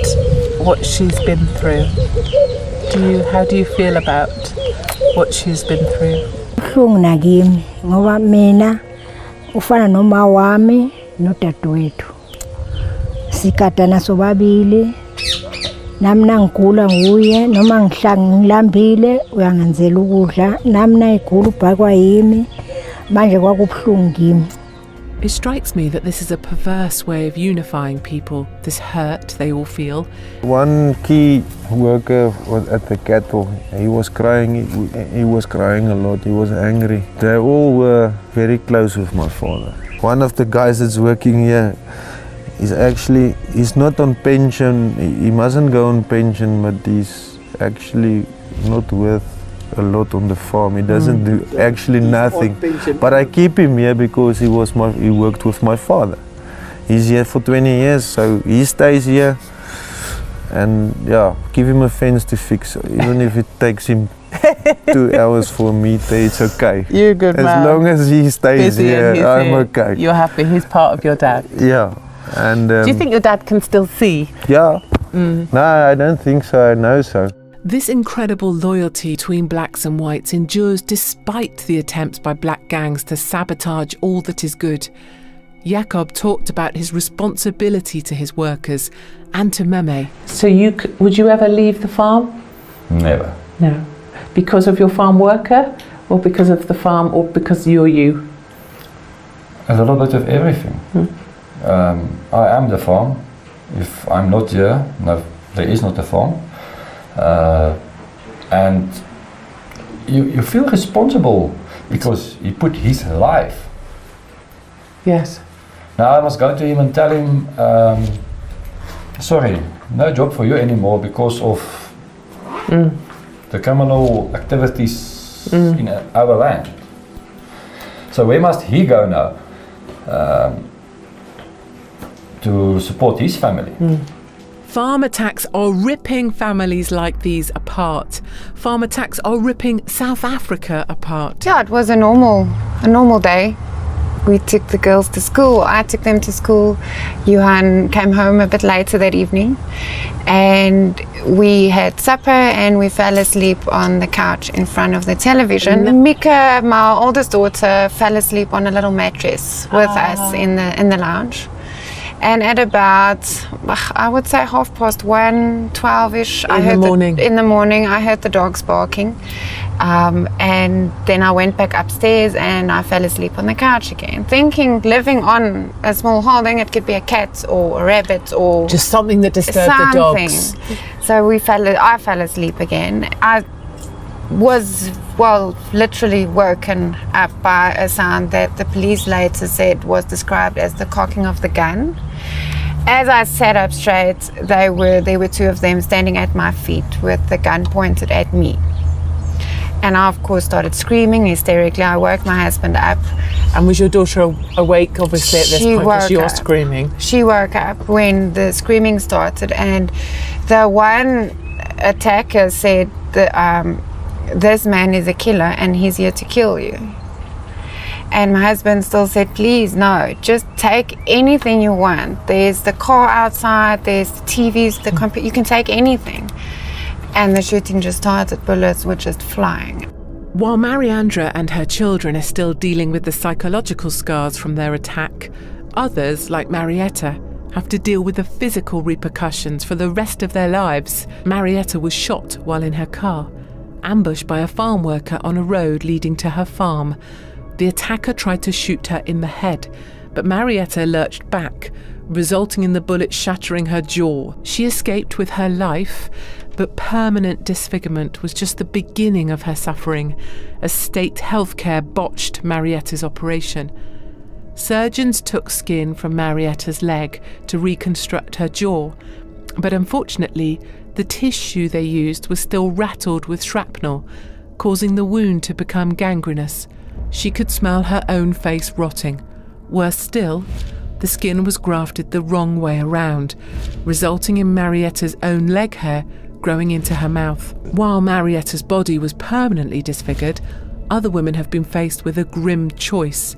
what she's been through? How do you feel about what she's been through? Buhlungu nakimi ngoba mina ufana noma wami notata wethu. Sikatana sobabili. Nami nangigula nguye noma ngilambile uyanganzela ukudla. Nami nayigula ubhakwa yimi. Manje kwakubuhlungu kimi. It strikes me that this is a perverse way of unifying people, this hurt they all feel. One key worker was at the cattle. He was crying. He was crying a lot. He was angry. They all were very close with my father. One of the guys that's working here he's not on pension. He mustn't go on pension, but he's actually not worth a lot on the farm. He doesn't do actually nothing. But I keep him here because he worked with my father. He's here for 20 years, so he stays here. And yeah, give him a fence to fix. Even if it takes him 2 hours for a meter, it's okay. You're a good man. As long as he stays here, I'm okay. You're happy. He's part of your dad. Yeah. And do you think your dad can still see? Yeah. No, I don't think so. I know so. This incredible loyalty between blacks and whites endures despite the attempts by black gangs to sabotage all that is good. Jacob talked about his responsibility to his workers and to Meme. So would you ever leave the farm? Never. No. Because of your farm worker, or because of the farm, or because you're you? A little bit of everything. I am the farm. If I'm not here, no, there is not a farm. And you feel responsible because he put his life. Yes. Now I must go to him and tell him, sorry, no job for you anymore because of the criminal activities in our land. So where must he go now to support his family? Farm attacks are ripping families like these apart. Farm attacks are ripping South Africa apart. Yeah, it was a normal day. we took the girls to school. I took them to school. Johan came home a bit later that evening, and we had supper and we fell asleep on the couch in front of the television. Mika, my oldest daughter, fell asleep on a little mattress with us in the lounge. And at about, I would say 1:30, 12-ish, in the morning, I heard the dogs barking. And then I went back upstairs and I fell asleep on the couch again, thinking living on a small holding, it could be a cat or a rabbit or just something that disturbed the dogs. So I fell asleep again. I was, literally woken up by a sound that the police later said was described as the cocking of the gun. As I sat up straight, there were two of them standing at my feet with the gun pointed at me. And I, of course, started screaming hysterically. I woke my husband up. And was your daughter awake, obviously, at this point, because you're screaming? She woke up when the screaming started, and the one attacker said that this man is a killer and he's here to kill you. And my husband still said, please, no, just take anything you want. There's the car outside, there's the TVs, the computer, you can take anything. And the shooting just started, bullets were just flying. While Mariandra and her children are still dealing with the psychological scars from their attack, others, like Marietta, have to deal with the physical repercussions for the rest of their lives. Marietta was shot while in her car, ambushed by a farm worker on a road leading to her farm. The attacker tried to shoot her in the head, but Marietta lurched back, resulting in the bullet shattering her jaw. She escaped with her life, but permanent disfigurement was just the beginning of her suffering, as state healthcare botched Marietta's operation. Surgeons took skin from Marietta's leg to reconstruct her jaw, but unfortunately, the tissue they used was still rattled with shrapnel, causing the wound to become gangrenous. She could smell her own face rotting. Worse still, the skin was grafted the wrong way around, resulting in Marietta's own leg hair growing into her mouth. While Marietta's body was permanently disfigured, other women have been faced with a grim choice: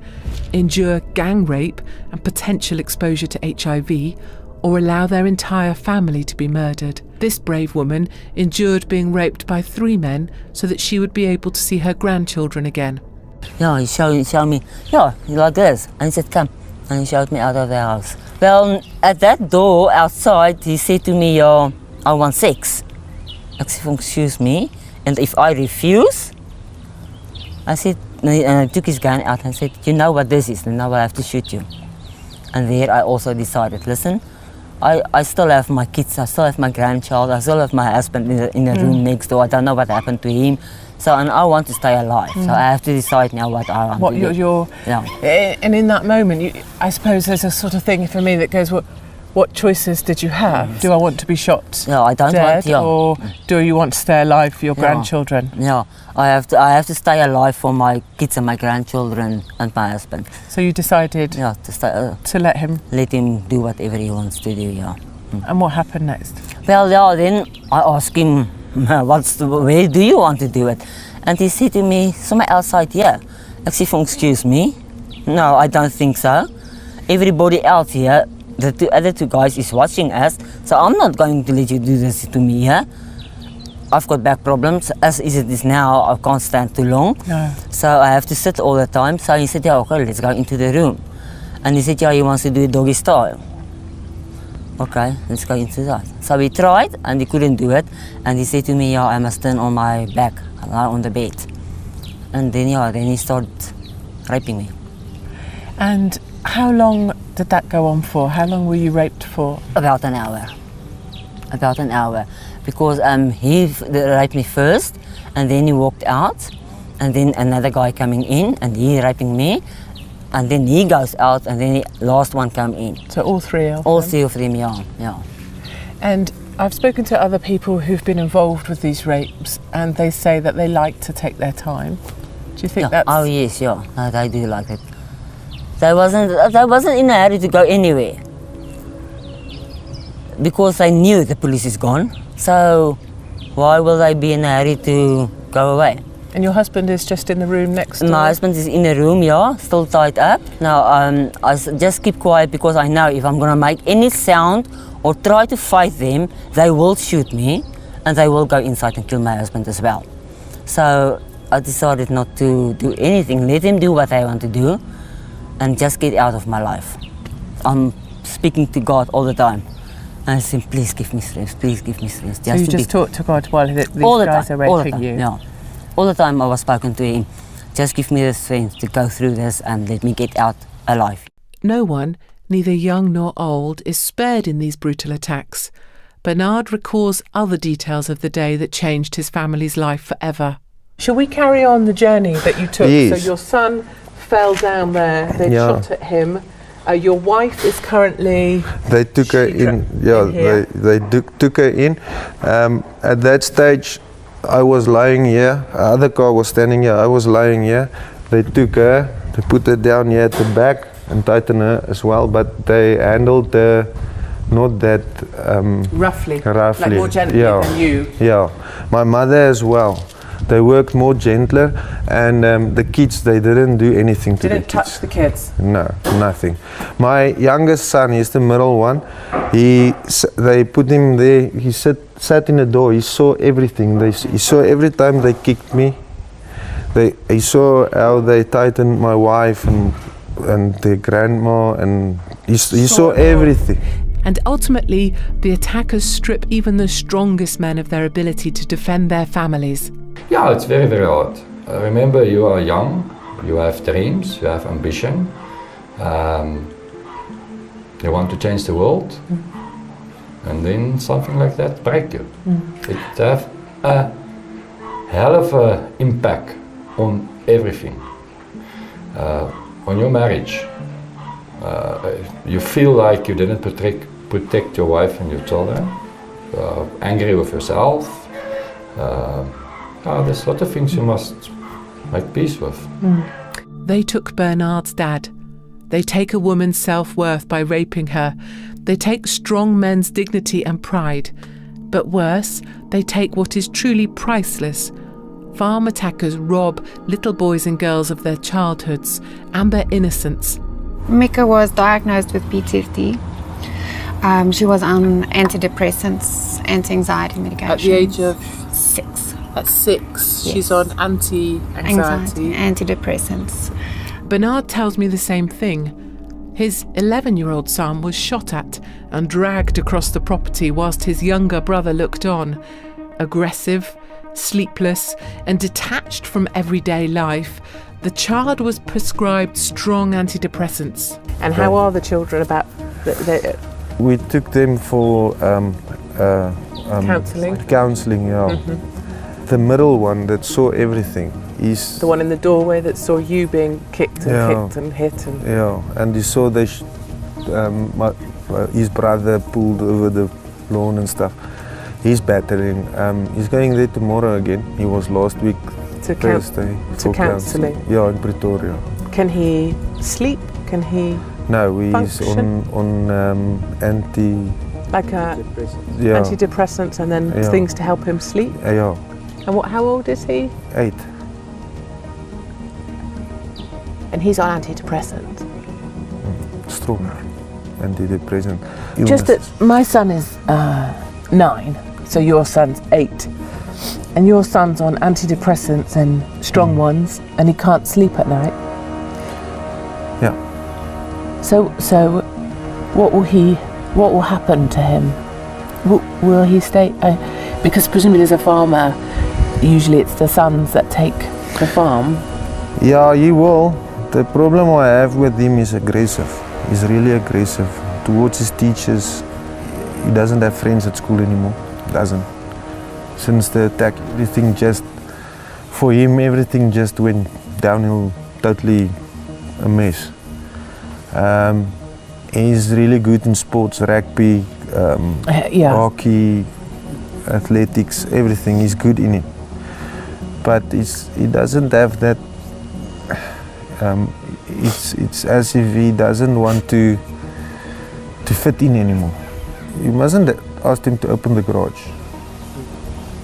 endure gang rape and potential exposure to HIV, or allow their entire family to be murdered. This brave woman endured being raped by 3 men so that she would be able to see her grandchildren again. Yeah, he showed me, like this. And he said, come. And he showed me out of the house. Well, at that door outside, he said to me, I want sex. I said, excuse me. And if I refuse, I said, and I took his gun out and said, you know what this is, and now I have to shoot you. And there I also decided, listen, I still have my kids, I still have my grandchild, I still have my husband in the room next door. I don't know what happened to him. So, and I want to stay alive. So I have to decide now what I want to do. And in that moment, I suppose there's a sort of thing for me that goes, what choices did you have? Do I want to be shot? No, I don't dead, want. Or do you want to stay alive for your grandchildren? Yeah, I have to stay alive for my kids and my grandchildren and my husband. So you decided to stay, to let him do whatever he wants to do. Yeah. And what happened next? Well, then I asked him, where do you want to do it? And he said to me, somewhere outside here. I said, excuse me? No, I don't think so. Everybody else here, the other two guys is watching us, so I'm not going to let you do this to me here. I've got back problems. As it is now, I can't stand too long. No. So I have to sit all the time. So he said, okay, let's go into the room. And he said, he wants to do it doggy style. Okay, let's go into that. So we tried and he couldn't do it. And he said to me, I must turn on my back, lie on the bed. And then, then he started raping me. And how long did that go on for? How long were you raped for? About an hour. About an hour. Because he raped me first, and then he walked out, and then another guy coming in, and he raping me. And then he goes out, and then the last one come in. So all 3 of them? All 3 of them, yeah. And I've spoken to other people who've been involved with these rapes, and they say that they like to take their time. Do you think that's... Oh yes, no, they do like it. They wasn't in a hurry to go anywhere. Because they knew the police is gone. So why will they be in a hurry to go away? And your husband is just in the room next door? My husband is in the room, yeah, still tied up. Now, just keep quiet because I know if I'm going to make any sound or try to fight them, they will shoot me and they will go inside and kill my husband as well. So I decided not to do anything. Let them do what they want to do and just get out of my life. I'm speaking to God all the time. And I said, please give me strength, please give me strength. So you just talk to God while these guys are raping you? Yeah. All the time I was spoken to him, just give me the strength to go through this and let me get out alive. No one, neither young nor old, is spared in these brutal attacks. Bernard recalls other details of the day that changed his family's life forever. Shall we carry on the journey that you took? Yes. So your son fell down there, they shot at him. Your wife is currently... They took her in, they took her in. At that stage, I was lying here, other car was standing here, I was lying here. They took her, they put her down here at the back and tightened her as well, but they handled her not that... roughly, like more gently than you. Yeah, my mother as well. They worked more gentler, and the kids, they didn't do anything to the kids. Didn't touch the kids? No, nothing. My youngest son, he's the middle one, they put him there, he sat in the door, he saw everything. He saw every time they kicked me. He saw how they tightened my wife and their grandma, and he saw everything. And ultimately, the attackers strip even the strongest men of their ability to defend their families. Yeah, it's very, very hard. Remember, you are young, you have dreams, you have ambition. You want to change the world, and then something like that break you. It have a hell of an impact on everything. On your marriage, you feel like you didn't protect your wife and your children, angry with yourself. There's a lot of things you must make peace with. They took Bernard's dad. They take a woman's self-worth by raping her. They take strong men's dignity and pride. But worse, they take what is truly priceless. Farm attackers rob little boys and girls of their childhoods and their innocence. Mika was diagnosed with PTSD. She was on antidepressants, anti-anxiety medication. At the age of 6. At 6, yes. She's on anti-anxiety. Antidepressants. Bernard tells me the same thing. His 11-year-old son was shot at and dragged across the property whilst his younger brother looked on. Aggressive, sleepless, and detached from everyday life, the child was prescribed strong antidepressants. And how are the children about... We took them for counselling, yeah. The middle one that saw everything is the one in the doorway that saw you being kicked and hit. And he saw his brother pulled over the lawn and stuff. He's battering. He's going there tomorrow again. He was last week Thursday to counselling. Yeah, in Pretoria. Can he sleep? Can he? No, he's function? on antidepressants and then things to help him sleep. Yeah. And how old is he? 8. And he's on antidepressants. Strong antidepressant. Just that my son is 9, so your son's 8, and your son's on antidepressants and strong ones, and he can't sleep at night. Yeah. So what will happen to him? Will he stay? Because presumably as a farmer, usually it's the sons that take the farm. Yeah, he will. The problem I have with him is aggressive. He's really aggressive towards his teachers. He doesn't have friends at school anymore. Doesn't. Since the attack, everything just went downhill, totally a mess. He's really good in sports, rugby, hockey, athletics, everything. He's good in it. But he doesn't have that. It's as if he doesn't want to fit in anymore. You mustn't ask him to open the garage.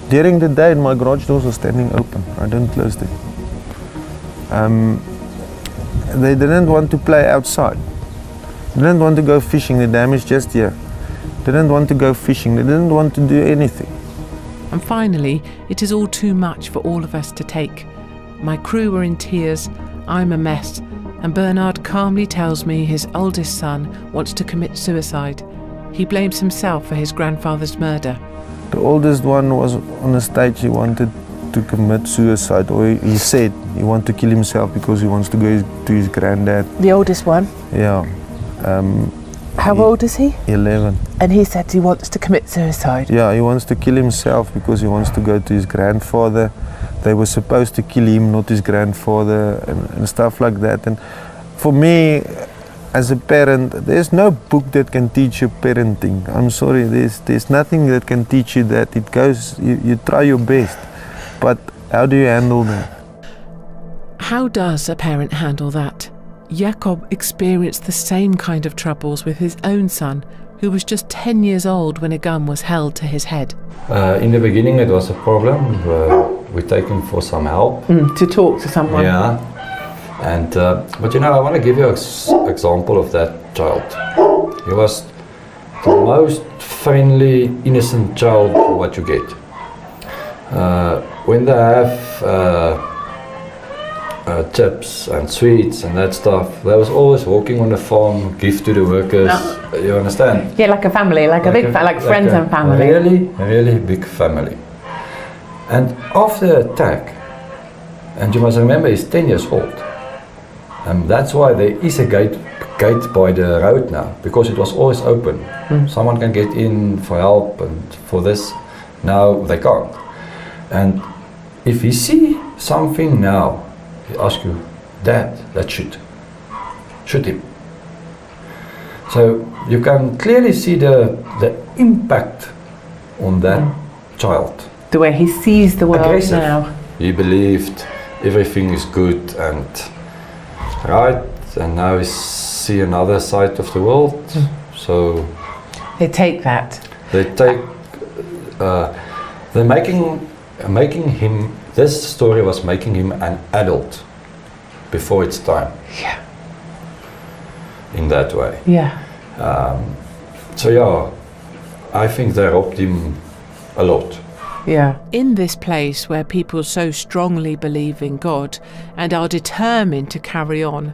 During the day, my garage doors are standing open. I don't close them. They didn't want to play outside. They didn't want to go fishing. The dam is just here. They didn't want to go fishing. They didn't want to do anything. And finally, it is all too much for all of us to take. My crew are in tears, I'm a mess, and Bernard calmly tells me his oldest son wants to commit suicide. He blames himself for his grandfather's murder. The oldest one was on the stage. He wanted to commit suicide, or he said he wanted to kill himself because he wants to go to his granddad. The oldest one? Yeah. How old is he? 11. And he said he wants to commit suicide? Yeah, he wants to kill himself because he wants to go to his grandfather. They were supposed to kill him, not his grandfather, and stuff like that. And for me, as a parent, there's no book that can teach you parenting. I'm sorry, there's nothing that can teach you that. It goes, you try your best, but how do you handle that? How does a parent handle that? Jacob experienced the same kind of troubles with his own son, who was just 10 years old when a gun was held to his head. In the beginning it was a problem. We take him for some help. To talk to someone? Yeah. And but you know, I want to give you an example of that child. He was the most friendly, innocent child what you get. When they have chips and sweets and that stuff, they was always walking on the farm, give to the workers. You understand? Yeah, like a family, like friends and family. Really big family. And after the attack, and you must remember he's 10 years old, and that's why there is a gate by the road now, because it was always open. Someone can get in for help and for this. Now they can't. And if you see something now, he asks you, Dad, let's shoot him. So you can clearly see the impact on that child. The way he sees the world Aggressive. now. He believed everything is good and right, and now he see another side of the world. So they take that. They take. They're making him. This story was making him an adult before its time. Yeah. In that way. Yeah. So yeah, I think they robbed him a lot. Yeah. In this place where people so strongly believe in God and are determined to carry on,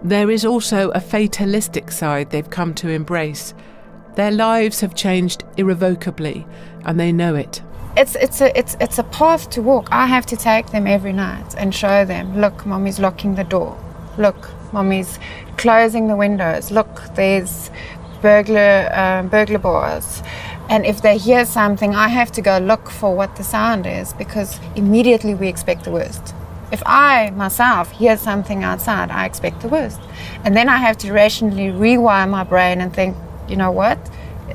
there is also a fatalistic side they've come to embrace. Their lives have changed irrevocably, and they know it. It's a path to walk. I have to take them every night and show them, look, Mommy's locking the door. Look, Mommy's closing the windows. Look, there's burglar bars. And if they hear something, I have to go look for what the sound is, because immediately we expect the worst. If I, myself, hear something outside, I expect the worst. And then I have to rationally rewire my brain and think, you know what?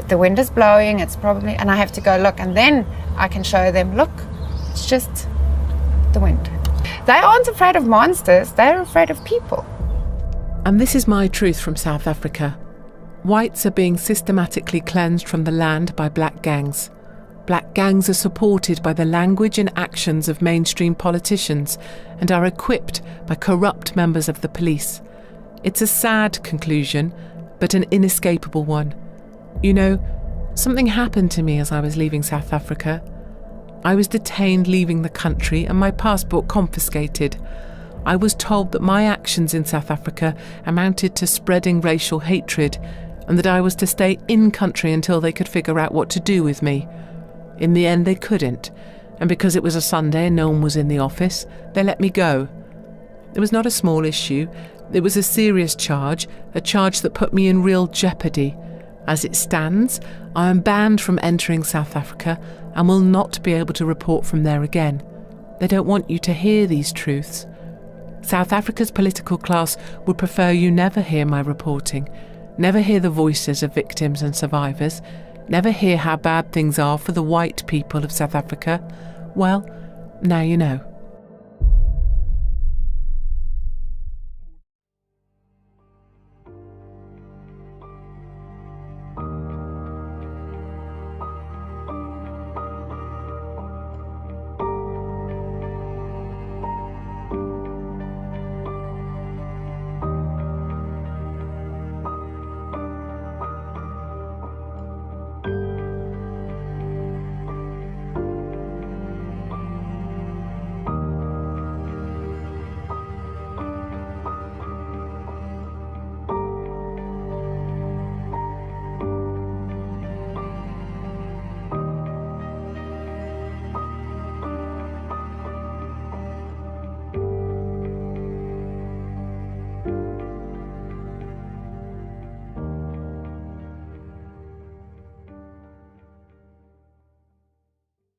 The wind is blowing, it's probably, and I have to go look, and then I can show them, look, it's just the wind. They aren't afraid of monsters, they're afraid of people. And this is my truth from South Africa. Whites are being systematically cleansed from the land by black gangs. Black gangs are supported by the language and actions of mainstream politicians and are equipped by corrupt members of the police. It's a sad conclusion, but an inescapable one. You know, something happened to me as I was leaving South Africa. I was detained leaving the country and my passport confiscated. I was told that my actions in South Africa amounted to spreading racial hatred and that I was to stay in country until they could figure out what to do with me. In the end, they couldn't, and because it was a Sunday and no one was in the office, they let me go. It was not a small issue. It was a serious charge, a charge that put me in real jeopardy. As it stands, I am banned from entering South Africa and will not be able to report from there again. They don't want you to hear these truths. South Africa's political class would prefer you never hear my reporting, never hear the voices of victims and survivors, never hear how bad things are for the white people of South Africa. Well, now you know.